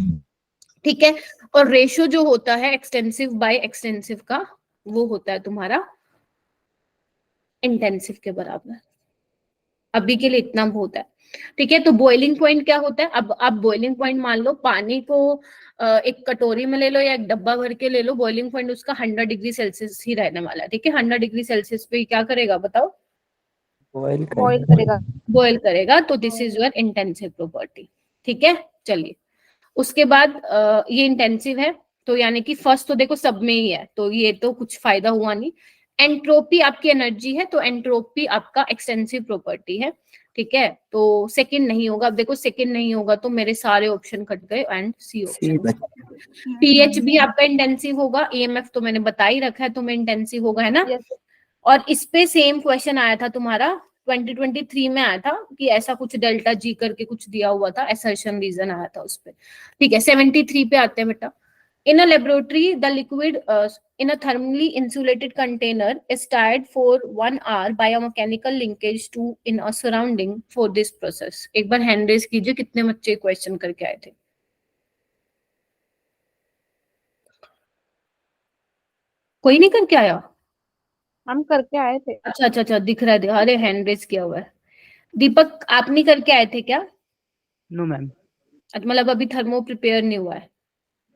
ठीक है। और रेशियो जो होता है एक्सटेंसिव बाय एक्सटेंसिव का, वो होता है तुम्हारा इंटेंसिव के बराबर। अभी के लिए इतना बहुत है, ठीक है। तो बॉइलिंग पॉइंट क्या होता है? अब आप बॉइलिंग पॉइंट मान लो, पानी को एक कटोरी में ले लो या एक डब्बा भर के ले लो, बॉइलिंग पॉइंट उसका 100 डिग्री सेल्सियस ही रहने वाला है, ठीक है। 100 डिग्री सेल्सियस पे क्या करेगा बताओ? बॉईल करेगा। बॉइल करेगा, तो this is your intensive property, ठीक है। चलिए उसके बाद ये इंटेंसिव है, तो यानी कि फर्स्ट तो देखो सब में ही है, तो ये तो कुछ फायदा हुआ नहीं। एंट्रोपी आपकी एनर्जी है, तो एंट्रोपी आपका एक्सटेंसिव प्रॉपर्टी है, ठीक है। तो सेकंड नहीं होगा, अब देखो सेकंड नहीं होगा तो मेरे सारे ऑप्शन कट गए एंड सी ऑप्शन। पीएच भी आपका इंटेंसिव होगा, ईएमएफ तो मैंने बता ही रखा है तुम्हें इंटेंसिव होगा, है ना। और इस पे सेम क्वेश्चन आया था तुम्हारा 2023 में आया था कि ऐसा कुछ डेल्टा जी करके कुछ दिया हुआ था, असर्शन रीजन आया था उस पे, ठीक है। 73 पे आते हैं बेटा। In a laboratory, the liquid in a thermally insulated container is stirred for 1 hour by a mechanical linkage to in a surrounding for this process. एक बार हैंड रेज कीजिए कितने बच्चे क्वेश्चन करके आए थे। कोई नहीं करके आया? हम करके आए थे। अच्छा अच्छा अच्छा, दिख रहा है, अरे हैंड रेज किया हुआ है। दीपक आप नहीं करके आए थे क्या? No ma'am. मतलब अभी थर्मो प्रिपेयर नहीं हुआ है?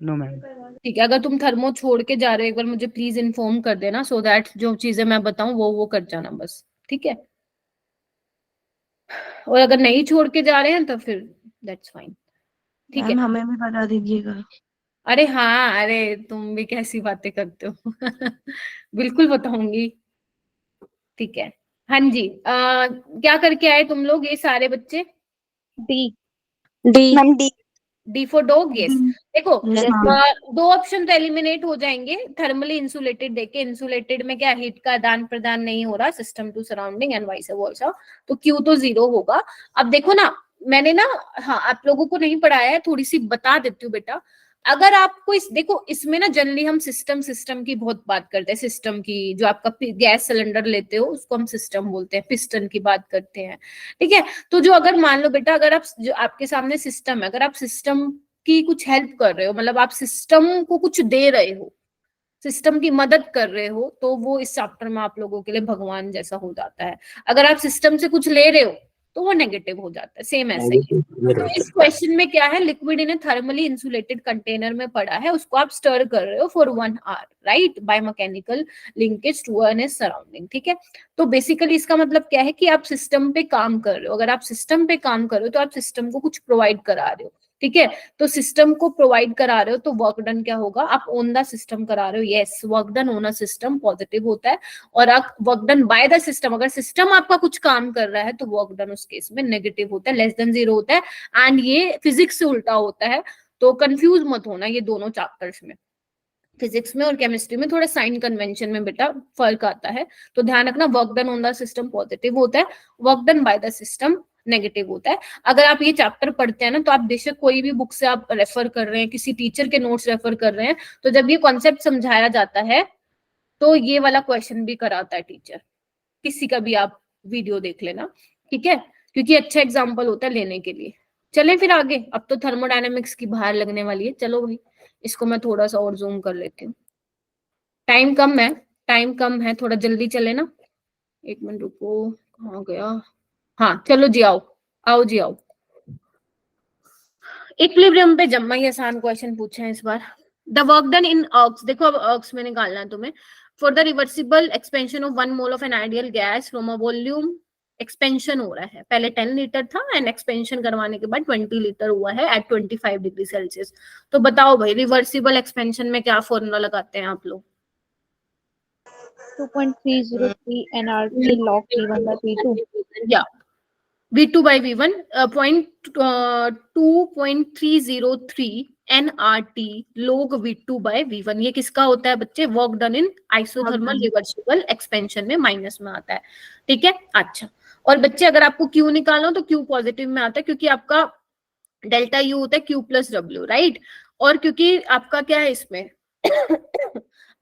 No ma'am. ठीक है, अगर तुम थर्मो छोड़ के जा रहे हो एक बार मुझे प्लीज इन्फॉर्म कर देना, सो दैट जो चीजें मैं बताऊं वो कर जाना बस, ठीक है। और अगर नहीं छोड़ के जा रहे हैं तो फिर दैट्स फाइन, ठीक है। मैम हमें भी बता दीजिएगा। अरे हाँ, अरे तुम भी कैसी बातें करते हो बिल्कुल बताऊंगी, ठीक है। हाँ जी, क्या करके आए तुम लोग ये सारे बच्चे? D D ma'am D. D for dog, yes. देखो Yes, ma'am. दो ऑप्शन तो एलिमिनेट हो जाएंगे, थर्मली इंसुलेटेड देके, इंसुलेटेड में क्या हीट का आदान प्रदान नहीं हो रहा system to surrounding and vice versa, तो क्यू तो 0 होगा। अब देखो ना, मैंने ना, हाँ आप लोगों को नहीं पढ़ाया है, थोड़ी सी बता देती हूँ बेटा। अगर आपको देखो इसमें ना जनरली हम सिस्टम की बहुत बात करते हैं, सिस्टम की, जो आपका गैस सिलेंडर लेते हो उसको हम सिस्टम बोलते हैं, पिस्टन की बात करते हैं, ठीक है। तो जो अगर मान लो बेटा, अगर आप जो आपके सामने सिस्टम है, अगर आप सिस्टम की कुछ हेल्प कर रहे हो, मतलब आप सिस्टम को कुछ दे रहे हो, सिस्टम की मदद कर रहे हो, तो वो इस चैप्टर में आप लोगों के लिए भगवान जैसा हो जाता है। अगर आप सिस्टम से कुछ ले रहे हो तो वो नेगेटिव हो जाता है, सेम ऐसे ही। तो इस क्वेश्चन में क्या है, liquid in a thermally insulated container में पड़ा है, उसको आप स्टर कर रहे हो for 1 hour, right, by mechanical linkage to an surrounding, ठीक है। तो बेसिकली इसका मतलब क्या है कि आप सिस्टम पे काम कर रहे हो। अगर आप सिस्टम पे काम कर रहे हो तो आप सिस्टम को कुछ प्रोवाइड करा रहे हो, ठीक है। तो सिस्टम को प्रोवाइड करा रहे हो तो वर्क डन क्या होगा, आप ऑन द सिस्टम करा रहे हो, yes, work done on a system positive होता है। और आप work done by the system, अगर सिस्टम आपका कुछ काम कर रहा है तो वर्क डन उस केस में नेगेटिव होता है, लेस देन 0 होता है। एंड ये फिजिक्स से उल्टा होता है, तो कंफ्यूज मत होना ये दोनों चैप्टर्स में, फिजिक्स में और केमिस्ट्री में थोड़ा साइन कन्वेंशन में बेटा फर्क आता है, तो ध्यान रखना। Work done on the system positive होता है, work done by the system negative होता है। अगर आप ये चैप्टर पढ़ते हैं ना, तो आप बेशक कोई भी बुक से आप रेफर कर रहे हैं, किसी टीचर के नोट्स रेफर कर रहे हैं, तो जब ये कॉन्सेप्ट समझाया जाता है तो ये वाला क्वेश्चन भी कराता है टीचर, किसी का भी आप वीडियो देख लेना, ठीक है, क्योंकि अच्छा एग्जाम्पल होता है लेने के लिए। चलें फिर आगे, अब तो थर्मोडायनेमिक्स की बाहर लगने वाली है। चलो भाई, इसको मैं थोड़ा सा और जूम कर लेती हूँ, टाइम कम है, थोड़ा जल्दी चले ना। एक मिनट रुको, कहाँ गया? हाँ चलो जी, आओ जी आओ। इक्विलिब्रियम पे जम्मा ही आसान क्वेश्चन पूछे हैं इस बार। द वर्क डन इन अर्क्स, देखो अब अर्क्स में निकालना है तुम्हें। For the reversible expansion of 1 mole of an ideal gas from a volume, expansion हो रहा है, पहले 10 लीटर था एंड एक्सपेंशन करवाने के बाद 20 लीटर हुआ है एट 25 डिग्री सेल्सियस। तो बताओ भाई, रिवर्सिबल एक्सपेंशन में क्या फॉर्मूला लगाते हैं आप लोग? 2.303 nRT log V1 by V2. या V2 by V1 2.303 nRT log V2 by V1। ये किसका होता है बच्चे? Work done in isothermal reversible expansion में माइनस में आता है, ठीक है। अच्छा, और बच्चे अगर आपको Q निकालना हो तो Q पॉजिटिव में आता है, क्योंकि आपका डेल्टा U होता है Q प्लस W, राइट। और क्योंकि आपका क्या है इसमें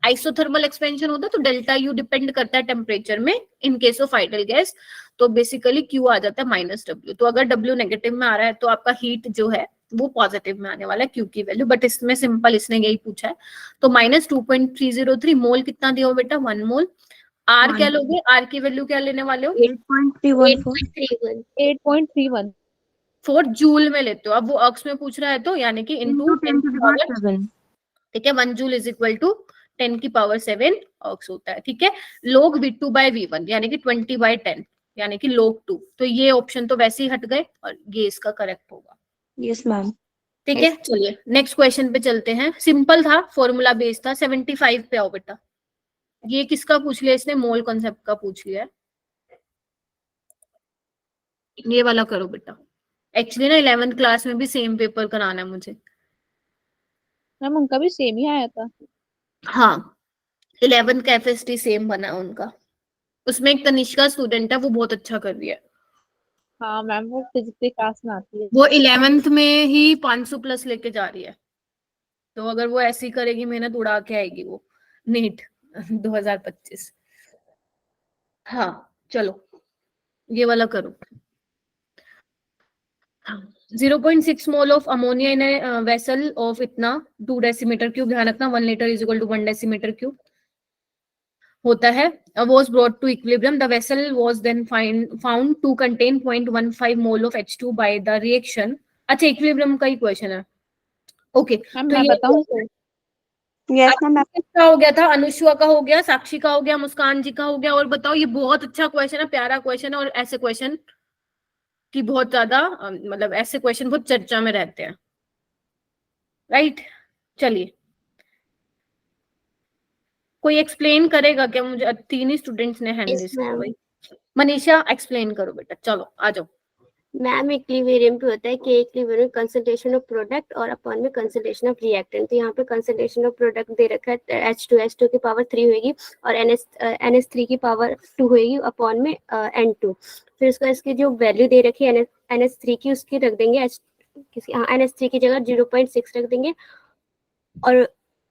आइसोथर्मल एक्सपेंशन होता है, तो डेल्टा U डिपेंड करता है टेम्परेचर में in case of idol gas, तो बेसिकली Q आ जाता है माइनस W। तो अगर W नेगेटिव में आ रहा है तो आपका हीट जो है वो पॉजिटिव में आने वाला है Q की वैल्यू, बट इसमें सिंपल इसने यही पूछा है। तो माइनस 2.303 मोल कितना दिया हो बेटा? 1 मोल। R क्या लोगे? R की वैल्यू क्या लेने वाले हो? 8.31 8.31 4 जूल में लेते हो। अब वो अक्स में पूछ रहा है तो यानी कि इनटू 10 की पावर 7, ठीक है। 1 जूल इज इक्वल टू 10 की पावर 7 अक्स होता है, ठीक है। log V2 by V1 यानी कि 20 by 10 यानी कि log 2। तो ये ऑप्शन तो वैसे ही हट गए और ये इसका करेक्ट होगा। Yes ma'am. ठीक है, चलिए नेक्स्ट क्वेश्चन पे चलते हैं। सिंपल था, फॉर्मूला बेस्ड था। 75 पे आओ बेटा। ये किसका पूछ लिया इसने? मोल कॉन्सेप्ट का पूछ लिया है। ये वाला करो बेटा। एक्चुअली ना 11th क्लास में भी सेम पेपर कराना है मुझे। मैम उनका भी सेम ही आया था। हाँ, 11th का FST सेम बना है उनका। उसमें एक तनिष्का स्टूडेंट है, वो बहुत अच्छा कर रही है। हाँ मैम, वो फिजिक्स की क्लास में आती है। वो 11th में ही 500 प्लस लेके जा रही है, तो अगर वो ऐसी करेगी मेहनत उड़ा के आएगी वो नीट 2025। हाँ चलो ये वाला करो। 0.6 mole of ammonia in vessel of इतना 2 डेसीमीटर क्यूब। ध्यान रखना 1 litre is equal to 1 decimetre cube होता है। was brought to equilibrium. The vessel was then found to contain 0.15 mole of H2 by the reaction. अच्छा, equilibrium का ही question है। Okay, तो मैं ये बताऊं सर? Yes ma'am. किसका हो गया था? अनुष्का का हो गया, साक्षी का हो गया, मुस्कान जी का हो गया। और बताओ, ये बहुत अच्छा क्वेश्चन है, प्यारा क्वेश्चन है, और ऐसे क्वेश्चन की बहुत ज्यादा मतलब ऐसे क्वेश्चन बहुत चर्चा में रहते हैं, राइट। चलिए, कोई एक्सप्लेन करेगा क्या मुझे? 3 ही स्टूडेंट्स ने हैंड रेज किया भाई। मनीषा एक्सप्लेन करो बेटा, चलो आ जाओ। मैम इक्विलिब्रियम पे होता है कि इक्विलिब्रियम कंसंट्रेशन ऑफ प्रोडक्ट और अपॉन में कंसंट्रेशन ऑफ रिएक्टेंट। तो यहाँ पे कंसंट्रेशन ऑफ प्रोडक्ट दे रखा है H2 की पावर 3 होगी और NH3 की पावर 2 होगी अपॉन में N2। फिर उसका इसकी जो वैल्यू दे रखी है NH3 की, उसकी रख देंगे NH3 की जगह 0.6 रख देंगे, और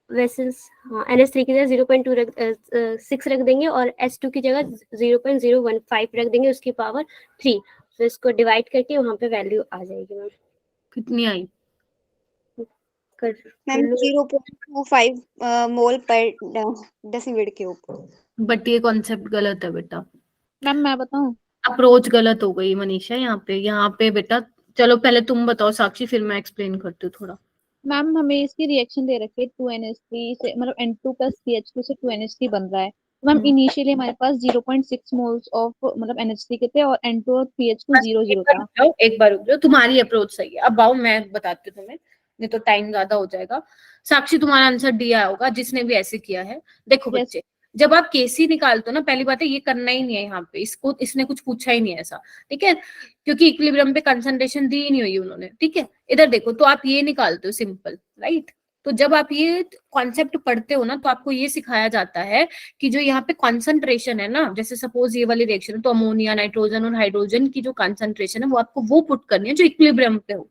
वेसल्स NH3 की जगह 0.6 रख देंगे, और H2 की जगह 0.015 रख देंगे, उसकी पावर 3। तो इसको डिवाइड करके वहां पे वैल्यू आ जाएगी मैम। कितनी आई? मैम 0.25 मोल पर डेसीमीटर क्यूब। बट ये कॉन्सेप्ट गलत है बेटा। मैम मैं बताऊं? अप्रोच गलत हो गई मनीषा यहाँ पे बेटा। चलो पहले तुम बताओ साक्षी, फिर मैं एक्सप्लेन करती हूँ थोड़ा। मैम हमें इसकी रिएक्शन दे रखी है 2NH3 से, मतलब N2 प्लस CH2 से 2NH3 बन रहा है। मैम इनिशियली हमारे पास 0.6 मोल्स ऑफ मतलब NH3 के थे, और N2 और CH2 0 था। एक बार रुक जाओ, तुम्हारी अप्रोच सही है। अब आओ मैं बताती हूँ तुम्हें, नहीं तो टाइम ज्यादा हो जाएगा। साक्षी तुम्हारा आंसर डी आया होगा, जिसने भी ऐसे किया है। देखो बच्चे, जब आप केसी निकालते हो ना, पहली बात है ये करना ही नहीं है यहाँ पे, इसने कुछ पूछा ही नहीं है ऐसा, ठीक है, क्योंकि इक्विलिब्रियम पे कंसंट्रेशन दी ही नहीं हुई उन्होंने, ठीक है। इधर देखो, तो आप ये निकालते हो सिंपल, राइट। तो जब आप ये कॉन्सेप्ट पढ़ते हो ना, तो आपको ये सिखाया जाता है कि जो यहाँ पे कॉन्सेंट्रेशन है ना, जैसे सपोज ये वाली रिएक्शन है, तो अमोनिया, नाइट्रोजन और हाइड्रोजन की जो कॉन्सेंट्रेशन है वो आपको वो पुट करनी है जो इक्विलिब्रियम पे हो।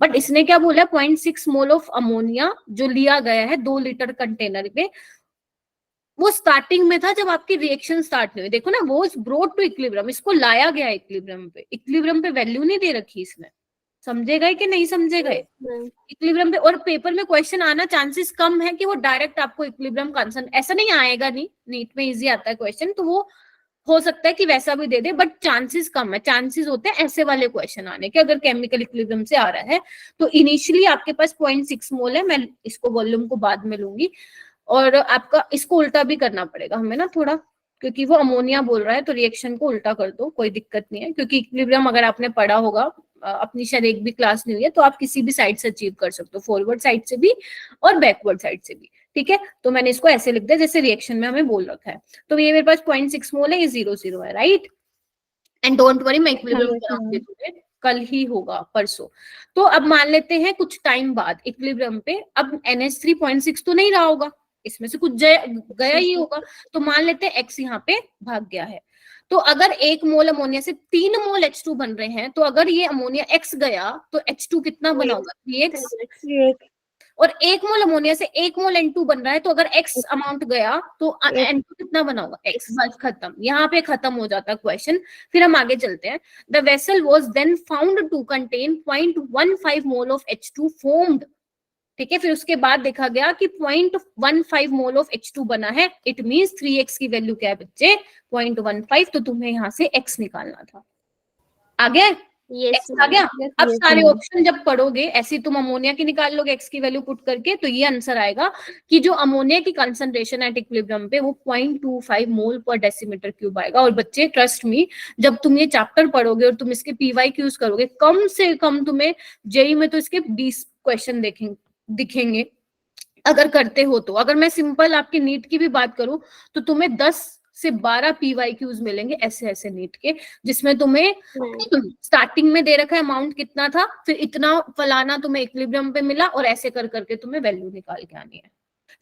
बट इसने क्या बोला, 0.6 मोल ऑफ अमोनिया जो लिया गया है 2 लीटर कंटेनर पे, वो स्टार्टिंग में था जब आपकी रिएक्शन स्टार्ट नहीं हुई। देखो ना, वो ब्रोड टू इक्विलिब्रियम, इसको लाया गया इक्विलिब्रियम पे। इक्विलिब्रियम पे वैल्यू नहीं दे रखी इसमें, समझे गए कि नहीं समझे गए? इक्विलिब्रियम पे, और पेपर में क्वेश्चन आना चांसेस कम है कि वो डायरेक्ट आपको इक्विलिब्रियम कांस्टेंट, ऐसा नहीं आएगा, नहीं, नीट में इजी आता है क्वेश्चन, तो वो हो सकता है कि वैसा भी दे दे, बट चांसेस कम है। चांसेस होते हैं ऐसे वाले क्वेश्चन आने के, अगर केमिकल इक्विलिब्रियम से आ रहा है। तो इनिशियली आपके पास 0.6 मोल है, मैं इसको वॉल्यूम को बाद में लूंगी, और आपका इसको उल्टा भी करना पड़ेगा हमें ना थोड़ा, क्योंकि वो अमोनिया बोल रहा है, तो रिएक्शन को उल्टा कर दो, कोई दिक्कत नहीं है। क्योंकि इक्विलिब्रियम अगर आपने पढ़ा होगा, अपनी शायद एक भी क्लास नहीं हुई है, तो आप किसी भी साइड से अचीव कर सकते हो, फॉरवर्ड साइड से भी और बैकवर्ड साइड से भी, ठीक है। तो मैंने इसको ऐसे लिख दिया जैसे रिएक्शन में हमें बोल रखा है। तो ये मेरे पास 0.6 मोल है, ये 0 है, राइट। एंड डोंट वरी, मैं इक्विलिब्रियम कराऊंगी तुम्हें, कल ही होगा, परसों। तो अब मान लेते हैं कुछ टाइम बाद इक्विलिब्रियम पे, अब NH3 0.6 तो नहीं रहा होगा, इसमें से कुछ गया ही होगा, तो मान लेते हैं X यहाँ पे भाग गया है। तो अगर 1 मोल अमोनिया से 3 मोल H2 बन रहे हैं, तो अगर ये अमोनिया X गया तो H2 कितना बना होगा? 3X। और 1 मोल अमोनिया से 1 मोल N2 बन रहा है, तो अगर X अमाउंट गया तो N2 कितना बना होगा? X। बस खत्म, यहाँ पे खत्म हो जाता है क्वेश्चन। फिर हम आगे चलते हैं। The vessel was then found to contain 0.15 mole of H2 formed, ठीक है। फिर उसके बाद देखा गया कि 0.15 मोल ऑफ H2 बना है, इट मींस 3X की वैल्यू क्या है बच्चे? 0.15। तो तुम्हें यहाँ से X निकालना था। आ गया? X आ गया। अब सारे ऑप्शन जब पढ़ोगे ऐसे, तुम अमोनिया की निकाल लोगे X की वैल्यू पुट करके, तो ये आंसर आएगा कि जो अमोनिया की कंसंट्रेशन एट इक्विलिब्रियम पे वो 0.25 मोल पर डेसीमीटर क्यूब आएगा। और बच्चे ट्रस्ट मी, जब तुम ये चैप्टर पढ़ोगे और तुम इसके PYQs करोगे, कम से कम तुम्हें जेई में तो इसके 20 क्वेश्चन दिखेंगे अगर करते हो तो। अगर मैं सिंपल आपकी नीट की भी बात करूं तो तुम्हें 10 से 12 PYQs मिलेंगे ऐसे ऐसे नीट के, जिसमें तुम्हें स्टार्टिंग में दे रखा है अमाउंट कितना था, फिर इतना फलाना तुम्हें इक्विलिब्रियम पे मिला, और ऐसे कर करके तुम्हें वैल्यू निकाल के आनी है।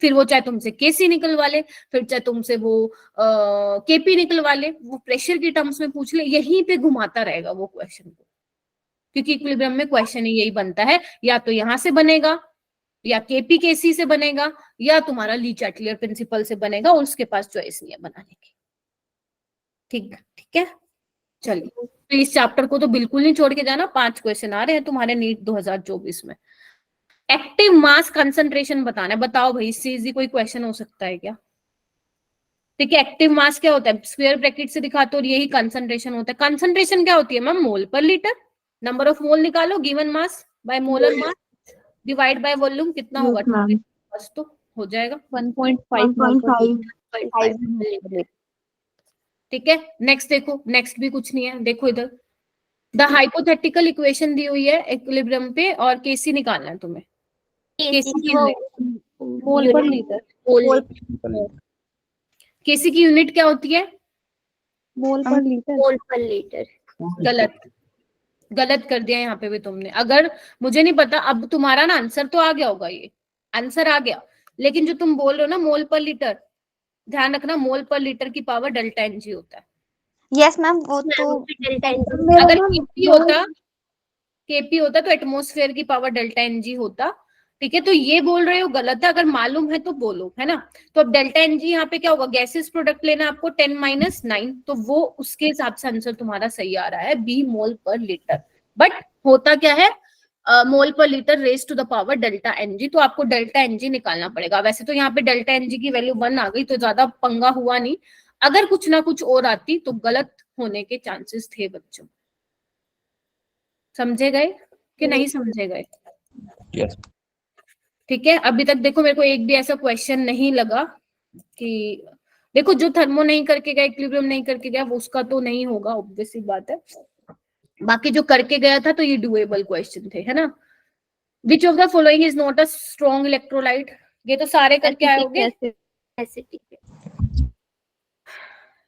फिर वो चाहे तुमसे केसी निकलवा ले, फिर चाहे तुमसे वो केपी निकलवा ले, वो प्रेशर की टर्म्स में पूछ ले, यहीं पे घुमाता रहेगा वो क्वेश्चन को, क्योंकि इक्विलिब्रियम में क्वेश्चन ही यही बनता है, या तो यहां से बनेगा, या केपी केसी से बनेगा, या तुम्हारा ली चैटलियर प्रिंसिपल से बनेगा, और उसके पास चॉइस नहीं है बनाने की। ठीक है, चलिए। तो इस चैप्टर को तो बिल्कुल नहीं छोड़ के जाना, 5 क्वेश्चन आ रहे हैं तुम्हारे नीट 2024 में। एक्टिव मास कंसंट्रेशन बताना है, बताओ भाई, इससे इजी कोई क्वेश्चन हो सकता है क्या? ठीक है, एक्टिव मास क्या होता है? स्क्वायर ब्रैकेट से दिखाते हो, यही कंसंट्रेशन होता है। कंसंट्रेशन क्या होती है मैम? मोल पर लीटर। नंबर ऑफ मोल निकालो, given mass by molar mass divide by volume, कितना होगा? बस तो हो जाएगा 1.5 ठीक है। नेक्स्ट देखो, नेक्स्ट भी कुछ नहीं है, देखो इधर, द हाइपोथेटिकल इक्वेशन दी हुई है इक्विलिब्रियम पे, और केसी निकालना है तुम्हें। केसी की मोल पर लीटर। केसी की यूनिट क्या होती है? मोल पर लीटर। मोल पर लीटर। गलत कर दिया यहाँ पे भी तुमने। अगर मुझे नहीं पता, अब तुम्हारा ना आंसर तो आ गया होगा, ये आंसर आ गया, लेकिन जो तुम बोल रहे हो ना मोल पर लीटर, ध्यान रखना, मोल पर लीटर की पावर डेल्टा एनजी होता है। यस मैम, वो तो अगर केपी होता तो एटमॉस्फेयर की पावर डेल्टा एनजी होता, ठीक है। तो ये बोल रहे हो गलत है, अगर मालूम है तो बोलो, है ना। तो अब डेल्टा एनजी यहाँ पे क्या होगा? गैसेस प्रोडक्ट लेना आपको 10-9, तो वो उसके हिसाब से आंसर तुम्हारा सही आ रहा है, बी मोल पर लीटर। बट होता क्या है? मोल पर litre raise to the power delta NG, तो आपको डेल्टा एनजी निकालना पड़ेगा। वैसे तो यहाँ पे डेल्टा एनजी की वैल्यू 1 आ गई, तो ज्यादा पंगा हुआ नहीं। अगर कुछ ना कुछ और आती तो गलत होने के चांसेस थे बच्चों। समझे गए कि नहीं समझे गए? यस। ठीक है। अभी तक देखो मेरे को एक भी ऐसा क्वेश्चन नहीं लगा कि, देखो जो थर्मो नहीं करके गया, इक्विलिब्रियम नहीं करके गया, वो उसका तो नहीं होगा, ऑब्वियस सी बात है। बाकी जो करके गया था तो ये डुएबल क्वेश्चन थे, है ना। विच of the following is not a strong electrolyte? ये तो सारे करके आए होंगे।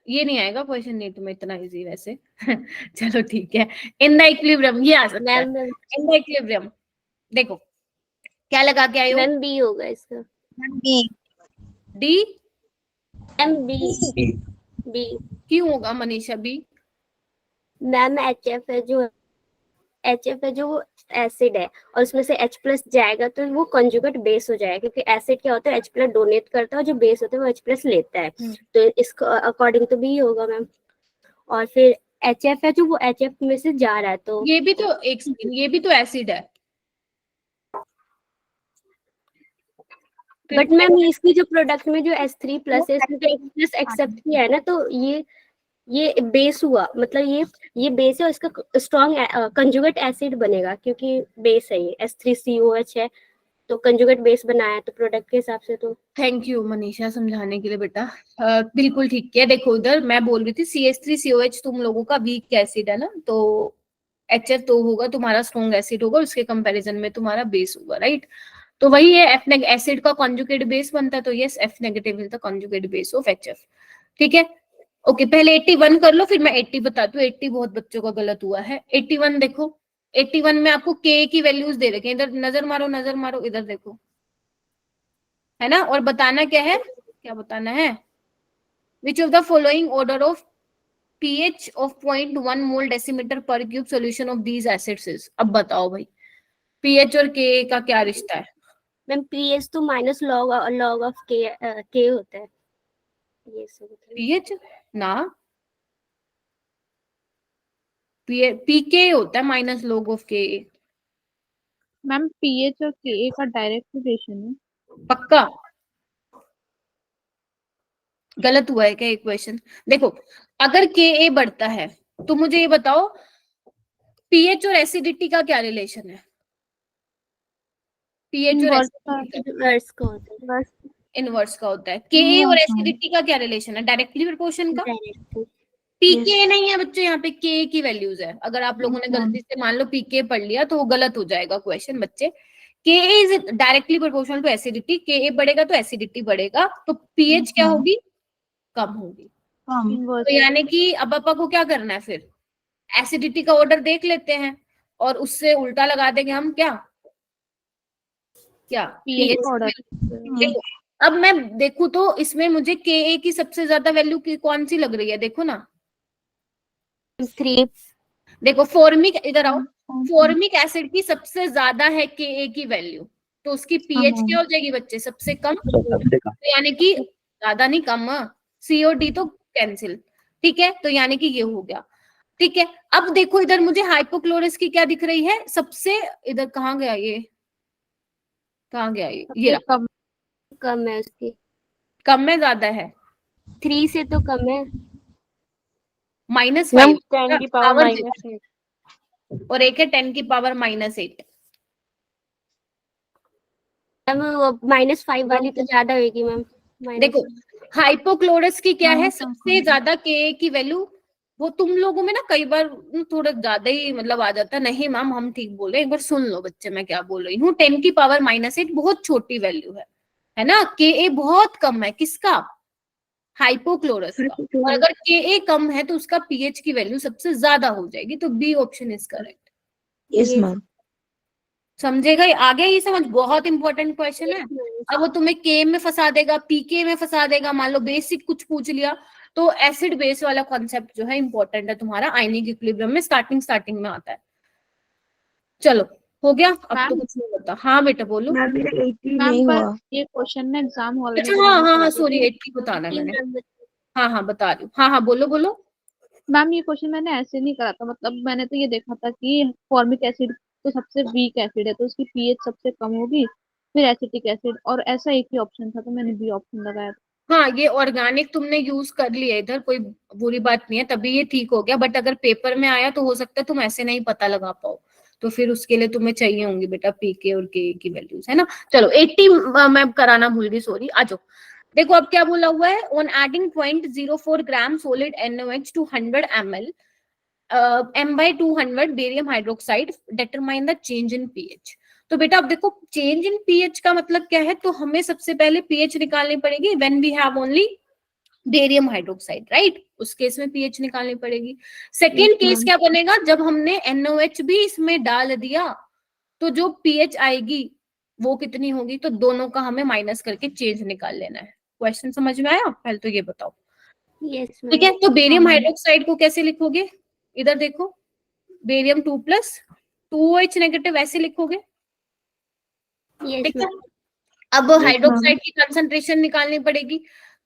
ये नहीं आएगा क्वेश्चन, नहीं तुम्हें इतना इजी वैसे। चलो ठीक है। इन द इक्विलिब्रियम, ये आ सकता है। इन द इक्विलिब्रियम देखो, क्या लगा के आए हो? मैम बी होगा इसका। D ma'am B. बी क्यों होगा मनीषा बी? मैम HF है जो वो एसिड है और उसमें से H+ जाएगा तो वो कंजुगेट बेस हो जाएगा, क्योंकि एसिड क्या होता है H+ डोनेट करता है और जो बेस होता है वो H+ लेता है, तो इसको अकॉर्डिंग तो बी होगा मैम। और फिर HF है जो वो HF में से जा रहा है, तो ये भी तो ये भी तो एसिड है। बट मैम इसकी जो प्रोडक्ट में जो H3+ है इसमें तो H+ एक्सेप्ट किया है ना, तो ये बेस हुआ, मतलब ये बेस है और इसका स्ट्रॉन्ग कंजुगेट एसिड बनेगा, क्योंकि बेस है ये H3COH है, तो कंजुगेट बेस बनाया तो प्रोडक्ट के हिसाब से तो। थैंक यू मनीषा समझाने के लिए बेटा। बिल्कुल ठीक है। देखो इधर मैं बोल रही थी CH3COH तुम लोगों का वीक एसिड है ना, तो HF तो होगा तुम्हारा स्ट्रॉन्ग एसिड होगा, उसके कंपैरिजन में तुम्हारा बेस होगा, राइट। तो वही है एसिड का कॉन्जुगेट बेस बनता है, तो yes F negative is the conjugate base of HF। ठीक है, ओके। पहले 81 कर लो, फिर मैं 80 बताती हूँ। 80 बहुत बच्चों का गलत हुआ है। 81 देखो, 81 में आपको K की वैल्यूज दे रखे हैं, इधर नजर मारो, इधर देखो, है ना। और बताना क्या है, क्या बताना है? Which of the following order of pH of 0.1 mole decimetre per cube solution of these acids is. अब बताओ भाई, pH और Ka का क्या रिश्ता है? मैम pH तो माइनस log ऑफ K होता है, ये सब pH ना, pK होता है minus log of Ka। Ma'am pH और के का डायरेक्ट रिलेशन है। पक्का? गलत हुआ है क्या एक क्वेश्चन? देखो अगर Ka बढ़ता है तो मुझे ये बताओ pH और एसिडिटी का क्या रिलेशन है? pH और इनवर्स का होता है। इनवर्स का होता है। Ka और एसिडिटी का क्या रिलेशन है? डायरेक्टली प्रोपोर्शन का। पीके नहीं है बच्चों, यहाँ पे के की वैल्यूज है। अगर आप लोगों ने गलती से मान लो पीके पढ़ लिया तो वो गलत हो जाएगा क्वेश्चन बच्चे। K is directly proportional to acidity. K बढ़ेगा तो एसिडिटी बढ़ेगा, तो पीएच क्या होगी? कम होगी। तो यानी कि अब पापा को क्या करना है फिर? एसिडिटी का ऑर्डर देख लेते हैं और उससे उल्टा लगा देंगे हम। क्या पीएच ऑर्डर। देखो अब मैं देखूं तो इसमें मुझे के की सबसे ज्यादा वैल्यू की कौन सी लग रही है? देखो ना, 3। देखो फॉर्मिक, इधर आओ, फॉर्मिक एसिड की सबसे ज्यादा है के की वैल्यू, तो उसकी पीएच क्या हो जाएगी बच्चे? सबसे कम। तो यानी कि ज्यादा नहीं, कम। COD तो कैंसिल। ठीक है, तो यानी कि ये हो गया। ठीक है, अब देखो इधर मुझे हाइपोक्लोरस की क्या दिख रही है सबसे? इधर कहाँ गया ये, कहाँ गया ये कम है उसकी। कम में ज्यादा है? 3 से तो कम है। -5 10 की पावर -8 और एक है 10 की पावर -8। मैम वो -5 वाली तो ज्यादा होगी मैम। देखो हाइपोक्लोरस की क्या है सबसे ज्यादा के की वैल्यू? वो तुम लोगों में ना कई बार थोड़ा ज्यादा ही मतलब आ जाता है। नहीं मैम हम ठीक बोल रहे हैं, एक बार सुन लो बच्चे मैं क्या बोल रही हूँ। 10 की पावर -8 बहुत छोटी वैल्यू है ना। के बहुत कम है किसका? हाइपोक्लोरस का। और अगर के कम है तो उसका पीएच की वैल्यू सबसे ज्यादा हो जाएगी, तो B option is correct. Yes ma'am. समझेगा? आगे ये समझ, बहुत इंपॉर्टेंट क्वेश्चन है। अब वो तुम्हें के में फंसा देगा, पीके में फंसा देगा, मान लो बेसिक कुछ पूछ लिया, तो एसिड बेस वाला कॉन्सेप्ट जो है इंपॉर्टेंट है तुम्हारा आयनिक इक्विलिब्रियम में, स्टार्टिंग में आता है। चलो हो गया, अब तो कुछ नहीं होता। हाँ बेटा बोलो। मैम मेरा 80 नहीं हुआ। ये क्वेश्चन ना एग्जाम हॉल में अच्छा हाँ सॉरी 80 बताना मैंने। हाँ बता रही हूँ। हाँ बोलो। मैम ये क्वेश्चन मैंने ऐसे नहीं करा था, मतलब मैंने तो ये देखा था कि फॉर्मिक एसिड तो सबसे वीक एसिड है तो उसकी पीएच सबसे कम होगी, फिर एसिटिक एसिड, और ऐसा एक ही ऑप्शन था तो मैंने बी ऑप्शन लगाया था। हाँ ये ऑर्गेनिक तुमने यूज कर लिया इधर, कोई बुरी बात नहीं है, तभी ये ठीक हो गया। बट अगर पेपर में आया तो हो सकता है तुम ऐसे नहीं पता लगा पाओ, तो फिर उसके लिए तुम्हें चाहिए होंगी बेटा पीके और के की वैल्यूज, है ना। चलो 80 मैं कराना भूल गई, सॉरी। आ जाओ, देखो अब क्या बोला हुआ है। On adding 0.04 gram solid NaOH to 100 ml M/200 barium hydroxide determine the change in pH. तो बेटा अब देखो चेंज इन पीएच का मतलब क्या है, तो हमें सबसे पहले पीएच निकालनी पड़ेगी when we have only barium hydroxide, right. उस केस में पीएच निकालनी पड़ेगी। सेकेंड केस क्या बनेगा, जब हमने NaOH भी इसमें डाल दिया तो जो पीएच आएगी वो कितनी होगी, तो दोनों का हमें माइनस करके चेंज निकाल लेना है। क्वेश्चन समझ में आया? पहले तो ये बताओ। यस ठीक है, तो बेरियम हाँ। हाइड्रोक्साइड को कैसे लिखोगे, इधर देखो, बेरियम 2 + 2OH नेगेटिव ऐसे लिखोगे। यस ठीक है, मैम। अब मैम। हाइड्रोक्साइड की कंसंट्रेशन निकालनी पड़ेगी,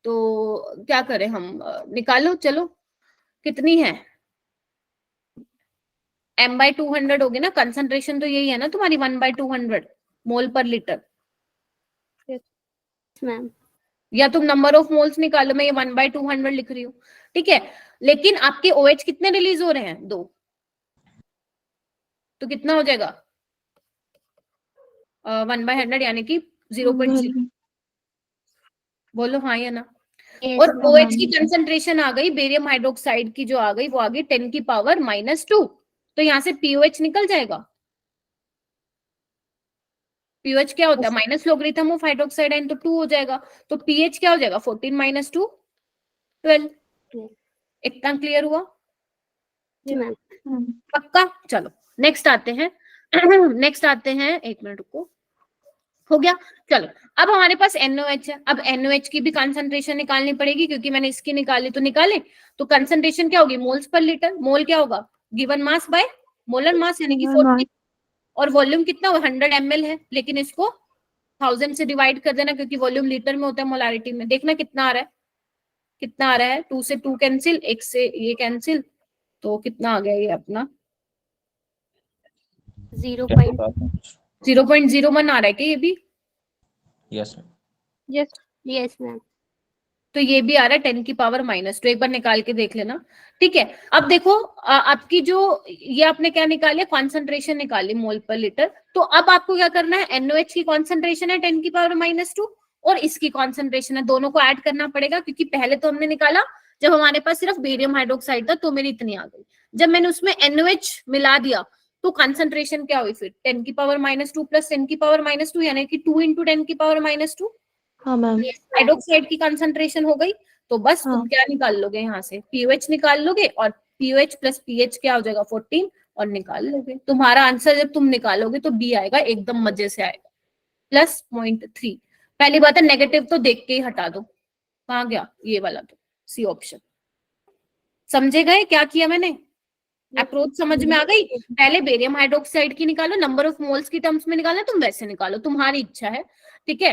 तो क्या करें हम, निकालो चलो, कितनी है, m/200 होगी ना, कंसंट्रेशन तो यही है ना तुम्हारी 1/200 मोल पर लीटर, मैम या तुम नंबर ऑफ मोल्स निकालो, मैं ये 1/200 लिख रही हूँ। ठीक है, लेकिन आपके OH कितने रिलीज हो रहे हैं, 2, तो कितना हो जाएगा 1/100 यानी कि 0.0, बोलो हाँ या ना। यस और मैम। OH की कंसंट्रेशन आ गई, बेरियम हाइड्रोक्साइड की जो आ गई वो आ गई 10⁻⁻², तो यहाँ से POH निकल जाएगा। POH क्या होता है, minus logarithm of hydroxide ion, तो 2 हो जाएगा, तो pH क्या हो जाएगा 14 - 2 12। इतना क्लियर हुआ? मैम पक्का? चलो नेक्स्ट आते हैं नेक्स्ट आते हैं, एक मिनट रुको, हो गया। चलो अब हमारे पास NOH है, अब NOH की भी कंसंट्रेशन निकालनी पड़ेगी, क्योंकि मैंने इसकी निकाली तो निकाले, तो कंसंट्रेशन क्या होगी, मोल्स पर लीटर, मोल क्या होगा, गिवन मास बाय मोलर मास यानी कि 40, और वॉल्यूम कितना 100 ml है, लेकिन इसको 1000 से डिवाइड कर देना, क्योंकि वॉल्यूम लीटर में होता है, मोलारिटी में। देखना कितना आ रहा है, कितना आ रहा है, 2 से 2 कैंसिल, 1 से ये कैंसिल, तो कितना आ गया ये अपना 0.01 आ रहा है कि ये भी, यस यस मैम। तो ये भी आ रहा है 10⁻², एक बार निकाल के देख लेना। ठीक है, अब देखो आपकी जो ये आपने क्या निकाली, कॉन्सेंट्रेशन निकाली मोल पर लीटर, तो अब आपको क्या करना है, NOH की कॉन्सेंट्रेशन है 10⁻², और इसकी कॉन्सेंट्रेशन है, दोनों को ऐड करना पड़ेगा, क्योंकि पहले तो हमने निकाला जब हमारे पास सिर्फ बेरियम हाइड्रोक्साइड था, तो मेरी इतनी आ गई, जब मैंने उसमें NOH मिला दिया तो कंसंट्रेशन क्या हुई फिर 10⁻² + 10⁻², यानी कि 2 × 10⁻²। हाँ मैम। हाइड्रोक्साइड की कंसंट्रेशन हो गई, तो बस हाँ। तुम क्या निकाल लोगे यहाँ से, POH निकाल लोगे, और POH + pH क्या हो जाएगा 14, और निकाल लोगे। तुम्हारा आंसर जब तुम निकालोगे तो B आएगा, एकदम मजे से आएगा, +0.3। पहली बात है नेगेटिव तो देख के ही हटा दो, कहाँ गया ये वाला, तो C ऑप्शन। समझे गए क्या किया मैंने, अप्रोच समझ में आ गई? पहले बेरियम हाइड्रोक्साइड की निकालो, नंबर ऑफ मोल्स की टर्म्स में निकालना, तुम वैसे निकालो, तुम्हारी इच्छा है। ठीक है,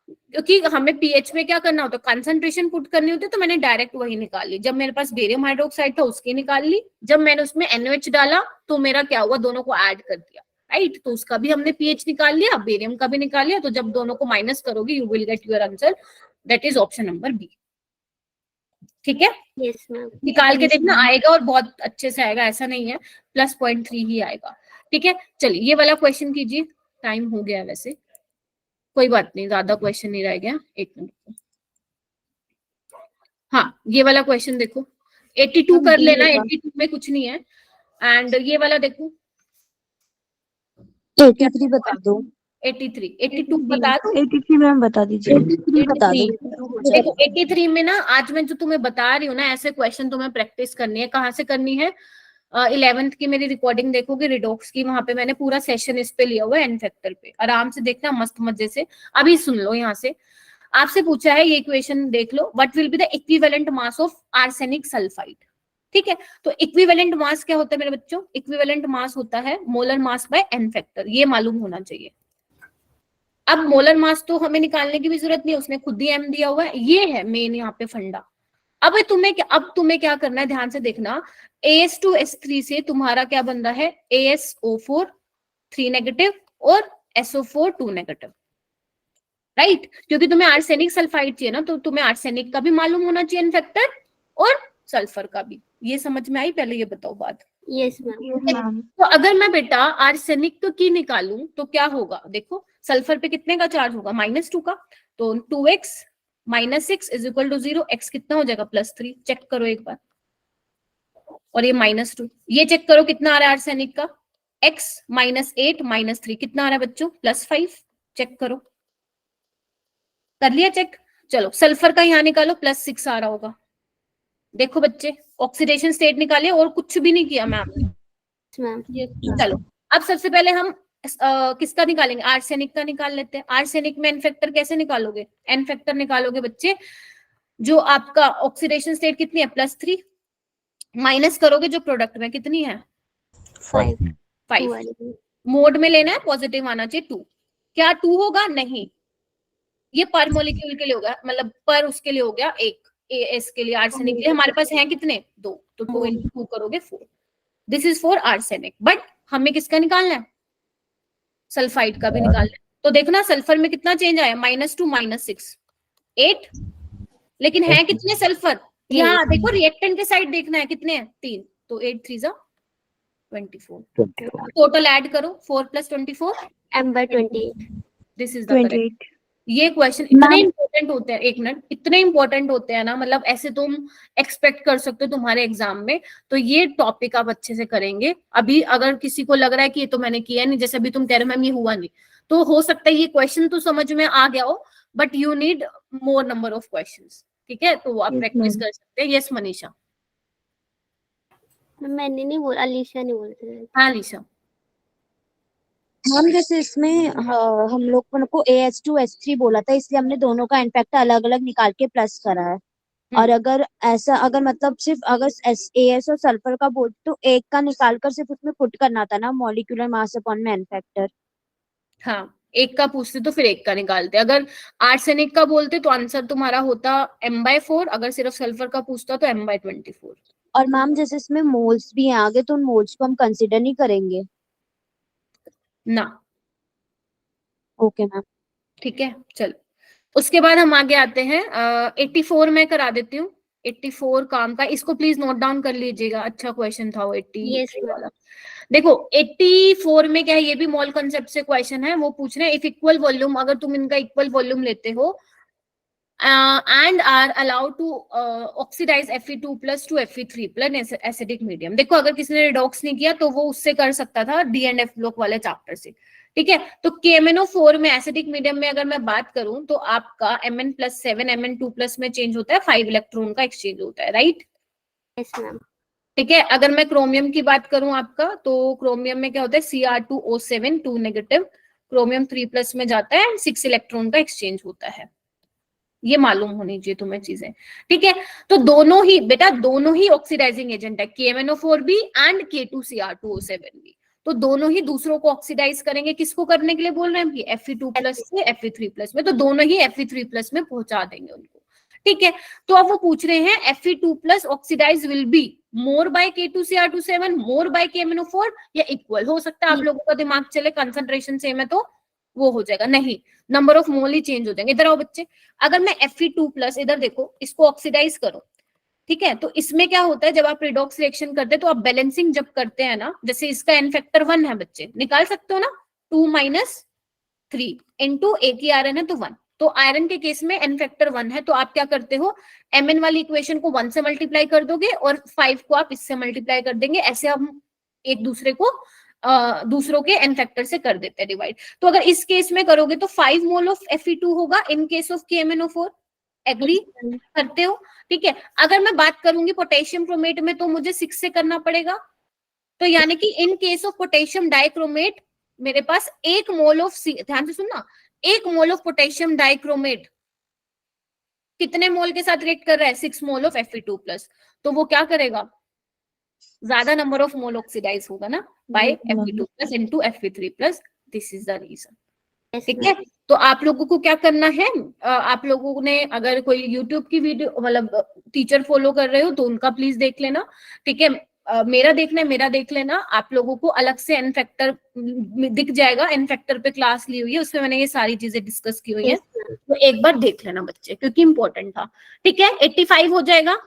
क्योंकि हमें pH में क्या करना होता है, कंसंट्रेशन पुट करनी होती है, तो मैंने डायरेक्ट वही निकाल ली। जब मेरे पास बेरियम हाइड्रोक्साइड था उसकी निकाल ली, जब मैंने उसमें NOH डाला तो मेरा क्या हुआ, दोनों को ऐड कर दिया, राइट, तो उसका भी हमने pH निकाल लिया, बेरियम का भी निकाल लिया, तो जब दोनों को माइनस करोगे you will get your answer, that is option number B। ठीक है, यस मैम। निकाल के देखना, आएगा और बहुत अच्छे से आएगा, ऐसा नहीं है, +0.3 ही आएगा। ठीक है, चलिए ये वाला क्वेश्चन कीजिए, टाइम हो गया वैसे, कोई बात नहीं, ज्यादा क्वेश्चन नहीं रह गया, एक मिनट। हाँ ये वाला क्वेश्चन देखो, 82 कर लेना, 82 में कुछ नहीं है, एंड ये वाला देखो 83 बता दो। 82 बता दो, 83 मैम बता दीजिए। 83 बता दो। देखो 83 में ना, आज मैं जो तुम्हें बता रही हूँ ना, ऐसे क्वेश्चन तुम्हें प्रैक्टिस करनी है। कहाँ से करनी है, 11th की मेरी रिकॉर्डिंग देखोगे रिडॉक्स की, वहां पे मैंने पूरा सेशन इस पे लिया हुआ है, एन फैक्टर पे, आराम से देखना मस्त मजे से। अभी सुन लो, यहाँ से आपसे पूछा है, ये इक्वेशन देख लो, what will be the equivalent mass of arsenic sulphide. ठीक है, तो इक्विवेलेंट मास क्या होता है मेरे बच्चों, इक्विवेलेंट मास होता है molar mass by N factor, ये मालूम होना चाहिए। अब मोलर मास तो हमें निकालने की भी जरूरत नहीं है, उसने खुद ही एम दिया हुआ है, ये है मेन यहाँ पे फंडा। अब तुम्हें क्या करना है, ध्यान से देखना, AS2S3 से तुम्हारा क्या बन रहा है, ASO4 3 नेगेटिव और SO4 2 नेगेटिव, राइट, क्योंकि तुम्हें आर्सेनिक सल्फाइड चाहिए ना, तो तुम्हें आर्सेनिक का भी मालूम होना चाहिए एन फैक्टर, और सल्फर का भी। ये समझ में आई? पहले ये बताओ बात। Yes ma'am. तो अगर मैं बेटा आर्सेनिक की निकालूं तो क्या होगा, देखो सल्फर पे कितने का चार्ज होगा, -2 का, तो 2x - 6 = 0, x कितना हो जाएगा +3, चेक करो एक बार, और ये -2, ये चेक करो कितना आ रहा है आर्सेनिक का, x - 8 - 3 कितना आ रहा है बच्चों, +5, चेक करो, कर लिया चेक। चलो सल्फर का यहाँ निकालो, +6 आ रहा होगा, देखो बच्चे ऑक्सीडेशन स्टेट निकाले, और कुछ भी नहीं किया मैम। चलो अब सबसे पहले हम किसका निकालेंगे, आर्सेनिक का निकाल लेते हैं। आर्सेनिक में एन फैक्टर कैसे निकालोगे, एन फैक्टर निकालोगे बच्चे, जो आपका ऑक्सीडेशन स्टेट कितनी है +3, माइनस करोगे जो प्रोडक्ट में कितनी है 5, मोड में लेना है, पॉजिटिव आना चाहिए 2। क्या 2 होगा, नहीं, ये पर मॉलिक्यूल के लिए होगा, मतलब पर उसके लिए हो गया 1, एस के लिए, आर्सेनिक के लिए हमारे पास है कितने 2, तो 2 into 2 करोगे 4। This is for arsenic. But हमें किसका निकालना है, सल्फाइड का भी निकालना है। तो देखना सल्फर में कितना चेंज आया, -2 -6 8, लेकिन है कितने सल्फर, यहाँ देखो रिएक्टेंट के साइड देखना है कितने हैं 3, तो 8 3 जा 24, टोटल ऐड करो 4 + 24 M/28। This is the correct. ये क्वेश्चन इतने इंपॉर्टेंट होते हैं, 1 मिनट, इतने इंपॉर्टेंट होते हैं ना, मतलब ऐसे तुम एक्सपेक्ट कर सकते हो तुम्हारे एग्जाम में, तो ये टॉपिक आप अच्छे से करेंगे। अभी अगर किसी को लग रहा है कि ये तो मैंने किया नहीं, जैसे अभी तुम कह रहे हो मैम ये हुआ नहीं, तो हो सकता है ये क्वेश्चन तो समझ में आ गया हो, but you need more number of questions, ठीक है, तो आप प्रैक्टिस कर सकते हैं। यस मनीषा। मैंने नहीं बोला, अलीशा ने बोला। हाँ अलीशा। मैम जैसे इसमें हम लोग को AH2H3 बोला था, इसलिए हमने दोनों का इनफैक्ट अलग अलग निकाल के प्लस करा है। और अगर ऐसा, अगर मतलब सिर्फ अगर AS और सल्फर का बोल तो एक का निकाल कर सिर्फ उसमें पुट करना था ना, मॉलिक्यूलर मास अपॉन में एन फैक्टर। हाँ, एक का पूछते तो फिर एक का निकालते, अगर आर्सेनिक का बोलते तो आंसर तुम्हारा होता M/4, अगर सिर्फ सल्फर का पूछता तो M/24। और मैम जैसे इसमें मोल्स भी हैं आगे, तो उन मोल्स को हम कंसिडर नहीं करेंगे ना। ओके मैम, ठीक है, चलो उसके बाद हम आगे आते हैं 84 में करा देती हूँ। 84 काम का, इसको प्लीज नोट डाउन कर लीजिएगा, अच्छा क्वेश्चन था वो 80 वाला। देखो 84 में क्या है, ये भी मॉल कंसेप्ट से क्वेश्चन है, वो पूछ रहे हैं इफ इक्वल वॉल्यूम, अगर तुम इनका इक्वल वॉल्यूम लेते हो and are allowed to oxidize Fe2+ to Fe3+ acidic medium. देखो अगर किसी ने रिडॉक्स नहीं किया तो वो उससे कर सकता था D&F ब्लॉक वाले चैप्टर से, ठीक है। तो KMnO4 में एसिडिक मीडियम में अगर मैं बात करूं तो आपका Mn+7 Mn2+ में चेंज होता है, 5 इलेक्ट्रॉन का एक्सचेंज होता है, राइट। Yes ma'am. ठीक है, अगर मैं क्रोमियम की बात करूं आपका, तो क्रोमियम में क्या होता है Cr2O7 2 नेगेटिव, क्रोमियम 3+ में जाता है, 6 इलेक्ट्रॉन का एक्सचेंज होता है। ये मालूम होनी चाहिए तुम्हें चीजें, ठीक है। तो दोनों ही बेटा, दोनों ही ऑक्सीडाइजिंग एजेंट है, KMnO4 भी एंड K2Cr2O7 भी, तो दोनों ही दूसरों को ऑक्सीडाइज करेंगे। किसको करने के लिए बोल रहे हैं कि Fe2+ से Fe3+ में, तो दोनों ही Fe3+ में पहुंचा देंगे उनको, ठीक है। तो अब वो पूछ रहे हैं Fe2+ oxidise will be more by K2Cr2O7 more by KMnO4 या इक्वल। हो सकता है आप लोगों का दिमाग चले कंसंट्रेशन सेम है तो वो हो जाएगा, नहीं, number of mole he change हो जाएंगे। इधर आओ बच्चे, अगर मैं Fe2+, इधर देखो, इसको ऑक्सीडाइज करो, ठीक है, तो इसमें क्या होता है, जब आप रिडॉक्स रिएक्शन करते हैं तो आप बैलेंसिंग जब करते हैं ना, जैसे इसका एन फैक्टर 1 है बच्चे, निकाल सकते हो ना, 2 - 3 इंटू एक ही आयरन है तो 1, तो आयरन के केस में एन फैक्टर 1 है, तो आप क्या करते हो, Mn वाली इक्वेशन को 1 से मल्टीप्लाई कर दोगे और 5 को आप इससे मल्टीप्लाई कर देंगे, ऐसे हम एक दूसरे को दूसरों के एन फैक्टर से कर देते हैं डिवाइड। तो अगर इस केस में करोगे तो 5 मोल ऑफ Fe2 होगा in case of KMnO4, agree करते हो, ठीक है। अगर मैं बात करूंगी पोटेशियम क्रोमेट में तो मुझे 6 से करना पड़ेगा, तो यानी कि in case of potassium dichromate मेरे पास 1 मोल ऑफ, ध्यान से सुनना, 1 मोल ऑफ पोटेशियम डाइक्रोमेट कितने मोल के साथ रिएक्ट कर रहा है, 6 मोल ऑफ Fe2+, तो वो क्या करेगा, ज्यादा नंबर ऑफ मोल ऑक्सीडाइज होगा ना by Fe2+ into Fe3+, this is the reason, ठीक है। तो आप लोगों को क्या करना है, आप लोगों ने अगर कोई YouTube की वीडियो मतलब टीचर फॉलो कर रहे हो तो उनका प्लीज देख लेना, ठीक है। मेरा देखना है, मेरा देख लेना, आप लोगों को अलग से एन फैक्टर दिख जाएगा, एन फैक्टर पे क्लास ली हुई है, उसमें मैंने ये सारी चीजें डिस्कस की हुई है, तो एक बार देख लेना बच्चे, क्योंकि इंपॉर्टेंट था, ठीक है। 85 हो जाएगा।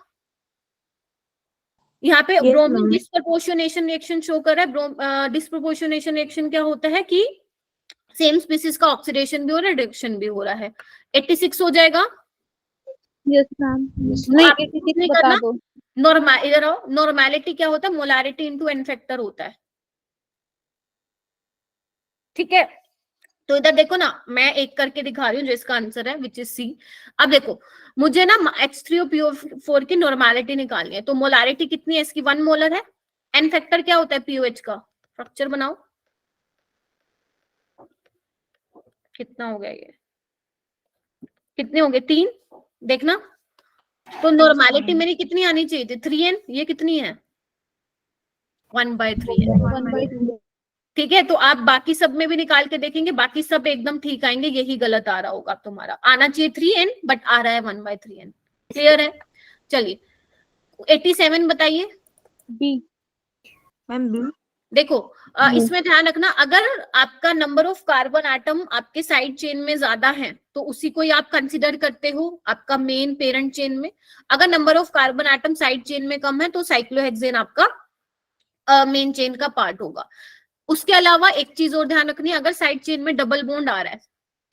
यहाँ पे ब्रोमीन डिस्प्रोपोर्शनेशन रिएक्शन शो कर रहा है। डिस्प्रोपोर्शनेशन रिएक्शन क्या होता है कि सेम स्पीसीज का ऑक्सीडेशन भी हो रहा है, रिडक्शन भी हो रहा है। 86 हो जाएगा। Yes ma'am. नहीं 86 बता दो। नॉर्मल, इधर आओ, नॉर्मेलिटी क्या होता है, मोलारिटी इनटू एन फैक्टर होता है, ठीक है। तो इधर देखो ना, मैं एक करके दिखा रही हूँ जो इसका आंसर है, विच इज सी। अब देखो मुझे ना H3PO4 की नॉर्मेलिटी निकालनी है, तो मोलारिटी कितनी है इसकी, 1 मोलर है। एन फैक्टर क्या होता है POH का, स्ट्रक्चर बनाओ, कितना हो गया ये, कितने हो गए 3, देखना। तो नॉर्मेलिटी मेरी कितनी आनी चाहिए थी 3n, ये कितनी है 1/3n। ठीक है, तो आप बाकी सब में भी निकाल के देखेंगे, बाकी सब एकदम ठीक आएंगे, यही गलत आ रहा होगा तुम्हारा। आना चाहिए 3n बट आ रहा है 1/3n। क्लियर है? चलिए 87 बताइए। B ma'am, B. देखो इसमें ध्यान रखना, अगर आपका नंबर ऑफ कार्बन एटम आपके साइड चेन में ज्यादा है तो उसी को ही आप कंसिडर करते हो आपका मेन पेरेंट चेन में। अगर number of carbon atom side chain में कम है तो साइक्लोहेक्सेन आपका मेन चेन का पार्ट होगा। उसके अलावा एक चीज और ध्यान रखनी है, अगर साइड चेन में डबल बॉन्ड आ रहा है,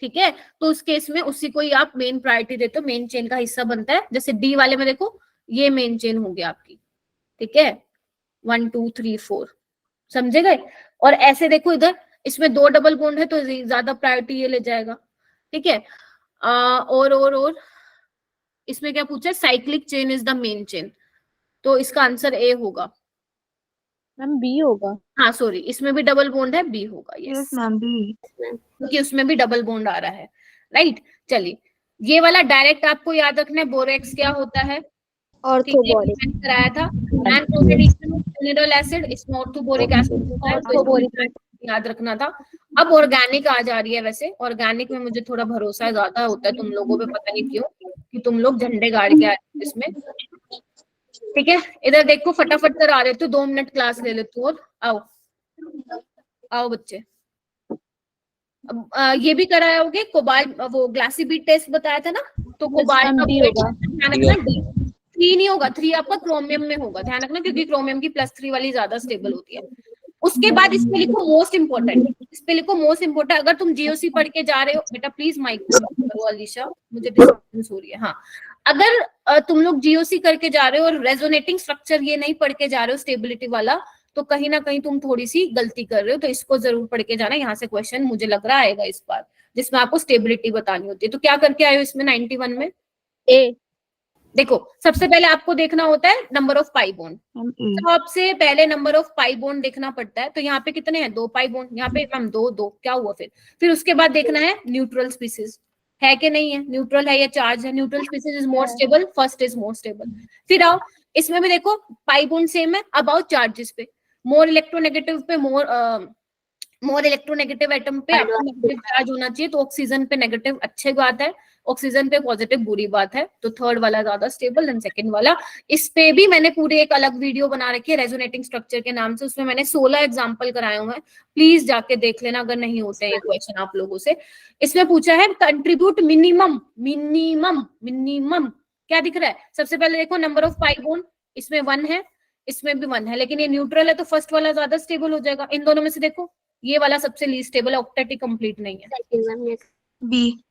ठीक है, तो उस केस में उसी को ही आप मेन प्रायोरिटी देते हो, मेन चेन का हिस्सा बनता है। जैसे डी वाले में देखो, ये मेन चेन हो गया आपकी, ठीक है, 1 2 3 4, समझे गए? और ऐसे देखो इधर, इसमें 2 डबल बॉन्ड है तो ज्यादा प्रायोरिटी ये ले जाएगा, ठीक है। और इसमें क्या पूछा है, cyclic chain is the main chain, तो इसका आंसर ए होगा। मैम बी होगा। हाँ सॉरी, इसमें भी डबल बॉन्ड है, बी होगा। Yes ma'am, B. क्योंकि उसमें भी डबल बॉन्ड आ रहा है, राइट। चलिए ये वाला डायरेक्ट आपको याद रखना है, बोरेक्स क्या होता है, ऑर्थोबोरिक मैंने कराया था। मिनरल एसिड, इसमें ऑर्थोबोरिक एसिड होता है, तो इसको याद रखना था। अब ऑर्गेनिक आ जा रही है। वैसे ऑर्गेनिक में मुझे थोड़ा भरोसा ज्यादा होता है तुम लोगों पे, पता नहीं क्यों, कि तुम लोग झंडे गाड़ के आए इसमें, ठीक है। इधर देखो फटाफट करा लेते हो, 2 मिनट क्लास ले लेते हो। और आओ आओ बच्चे, अब ये भी कराए होगे कोबाल्ट, वो ग्लासीबीट टेस्ट बताया था ना, तो कोबाल्ट का ध्यान रखना, D 3 नहीं होगा, 3 आपका क्रोमियम में होगा, ध्यान रखना, क्योंकि क्रोमियम की +3 वाली ज्यादा स्टेबल होती है। उसके बाद इस पे लिखो मोस्ट इंपोर्टेंट, इस पे लिखो मोस्ट इंपोर्टेंट। अगर तुम जीओसी पढ़ के जा रहे हो, बेटा प्लीज माइक करो अलीशा, मुझे डिस्टर्बेंस हो रही है। हाँ, अगर तुम लोग जीओसी करके जा रहे हो और रेजोनेटिंग स्ट्रक्चर ये नहीं पढ़ के जा रहे हो स्टेबिलिटी वाला, तो कहीं ना कहीं तुम थोड़ी सी गलती कर रहे हो। तो इसको जरूर पढ़ के जाना, यहाँ से क्वेश्चन मुझे लग रहा आएगा इस बार, जिसमें आपको स्टेबिलिटी बतानी होती है। तो क्या करके आए हो इसमें 91 में? ए। देखो सबसे पहले आपको देखना होता है नंबर ऑफ पाई बॉन्ड, सबसे पहले नंबर ऑफ पाई बॉन्ड देखना पड़ता है। तो यहाँ पे कितने हैं? 2 पाई बॉन्ड, यहाँ पे मैम 2 क्या हुआ फिर उसके बाद देखना है न्यूट्रल स्पीसीज है कि नहीं है, न्यूट्रल है या चार्ज है। Neutral species is more stable, first is more stable. फिर आओ, इसमें भी देखो पाई बॉन्ड सेम है, अब आओ चार्जेस पे, मोर इलेक्ट्रोनेगेटिव पे मोर इलेक्ट्रोनेगेटिव एटम पे आपको नेगेटिव चार्ज होना चाहिए, तो ऑक्सीजन पे नेगेटिव अच्छी बात है, ऑक्सीजन पे पॉजिटिव बुरी बात है। तो थर्ड वाला ज्यादा स्टेबल देन सेकंड वाला। इस पे भी मैंने पूरे एक अलग वीडियो बना रखी है रेजोनेटिंग स्ट्रक्चर के नाम से, उसमें मैंने 16 एग्जांपल कराए हुए हैं, प्लीज जाके देख लेना अगर नहीं होते हैं ये क्वेश्चन आप लोगों से। इसमें पूछा है कंट्रीब्यूट मिनिमम मिनिमम मिनिमम, क्या दिख रहा है? सबसे पहले देखो नंबर ऑफ पाई बॉन्ड, इसमें 1 है, इसमें भी 1 है, लेकिन ये न्यूट्रल है तो फर्स्ट वाला ज्यादा स्टेबल हो जाएगा। इन दोनों में से देखो ये वाला सबसे लीस्ट स्टेबल है, ऑक्टेट ही कंप्लीट नहीं है। बी।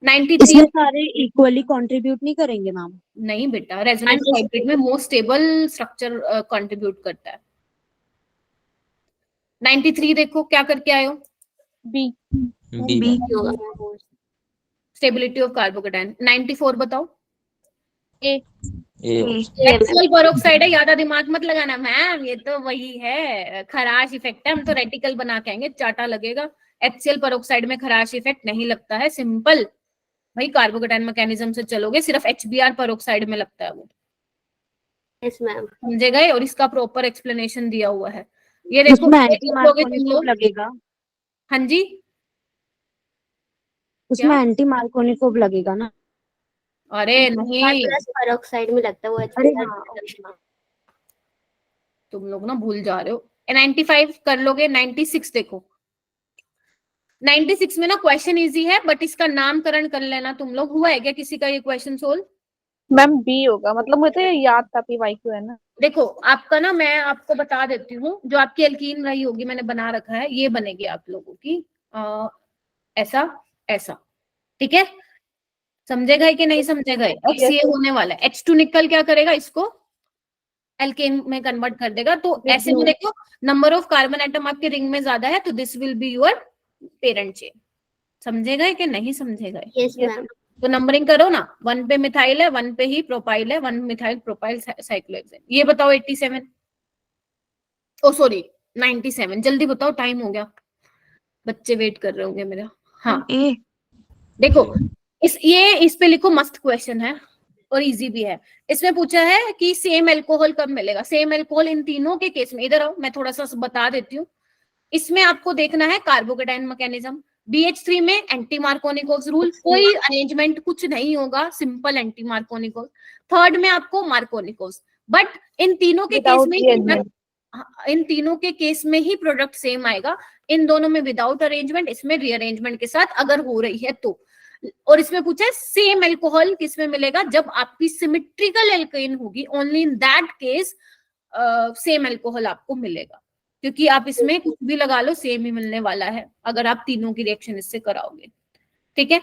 93 इसमें सारे इक्वली कंट्रीब्यूट नहीं करेंगे मैम? नहीं बेटा, रेजोनेंस हाइब्रिड में मोस्ट स्टेबल स्ट्रक्चर कंट्रीब्यूट करता है। 93 देखो क्या करके आए हो? B. B. Stability of carbocation. 94 बताओ? ए। ए पेरोक्साइड है, ज्यादा दिमाग मत लगाना मैम, ये तो वही है, खराश इफेक्ट है, हम तो रेटिकल बना के आएंगे, चाटा लगेगा। HCl पेरोक्साइड में खराश इफेक्ट नहीं लगता है, सिंपल भाई, कार्बोकेटायन मैकेनिज्म से चलोगे, सिर्फ HBr पेरोक्साइड में लगता है वो। यस मैम, समझे गए? और इसका प्रॉपर एक्सप्लेनेशन दिया हुआ है। ये देखो लगेगा। हाँ जी, उसमें एंटी मार्कोनिकोव लगेगा ना? अरे नहीं, पेरोक्साइड में लगता है वो। अरे हाँ, तुम लोग ना भूल जा रहे हो। 95 कर लोगे। 96 देखो, 96 में ना क्वेश्चन इजी है, बट इसका नामकरण कर लेना तुम लोग। हुआ है क्या किसी का ये क्वेश्चन सोल्व? मैम बी होगा, मतलब मुझे याद था PYQ है ना। देखो आपका ना, मैं आपको बता देती हूँ, जो आपकी एल्कीन रही होगी मैंने बना रखा है, ये बनेगी आप लोगों की ऐसा ऐसा, ठीक है? समझे गए कि नहीं समझे गए? HCl होने वाला है, H2 निकल क्या करेगा, इसको एल्केन में कन्वर्ट कर देगा। तो ऐसे में देखो नंबर ऑफ कार्बन एटम आपके रिंग में ज्यादा है, तो this will be your parent chain. समझे गए कि नहीं समझे गए? Yes ma'am. तो नंबरिंग करो ना, 1 पे मिथाइल है, 1 पे ही प्रोपाइल है, 1 मिथाइल प्रोपाइल साइक्लोहेक्सेन। ये बताओ 87, ओ सॉरी 97, जल्दी बताओ, टाइम हो गया, बच्चे वेट कर रहे होंगे मेरा। हाँ ए। देखो इस पे लिखो, मस्त क्वेश्चन है और इजी भी है। इसमें पूछा है कि सेम अल्कोहल कब मिलेगा। सेम अल्कोहल इन तीनों के केस में, इधर आओ मैं थोड़ा सा बता देती हूँ। इसमें आपको देखना है कार्बोकेटाइन मैकेनिज्म। BH3 में एंटी मार्कोनिकोव्स रूल, कोई अरेंजमेंट कुछ नहीं होगा, सिंपल एंटी मार्कोनिकोव्स। थर्ड में आपको मार्कोनिकोव्स, बट इन तीनों के केस में इन तीनों के केस में ही प्रोडक्ट सेम आएगा। इन दोनों में विदाउट अरेंजमेंट, इसमें रीअरेंजमेंट के साथ अगर हो रही है तो। और इसमें पूछा है सेम अल्कोहल किस में मिलेगा, जब आपकी सिमेट्रिकल एल्केन होगी, only in that case same alcohol आपको मिलेगा, क्योंकि आप इसमें कुछ भी लगा लो सेम ही मिलने वाला है अगर आप तीनों की रिएक्शन इससे कराओगे। ठीक है,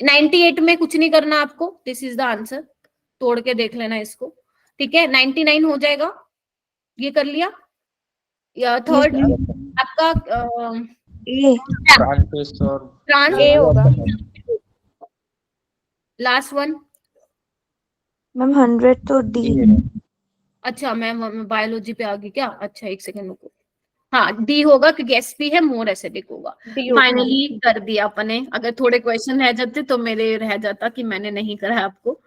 98 में कुछ नहीं करना आपको, दिस इज द आंसर, तोड़ के देख लेना इसको। ठीक है, 99 हो जाएगा, ये कर लिया। या थर्ड आपका फ्रांसिस और फ्रांस ए होगा। Last one. मैम 100 तो डी। अच्छा मैं बायोलॉजी पे आ गई क्या? अच्छा एक सेकंड रुको। हाँ डी होगा क्योंकि एसपी है, मोर एसिडिक होगा। फाइनली कर दिया अपने। अगर थोड़े क्वेश्चन रह जाते तो मेरे रह जाता कि मैंने नहीं करा आपको।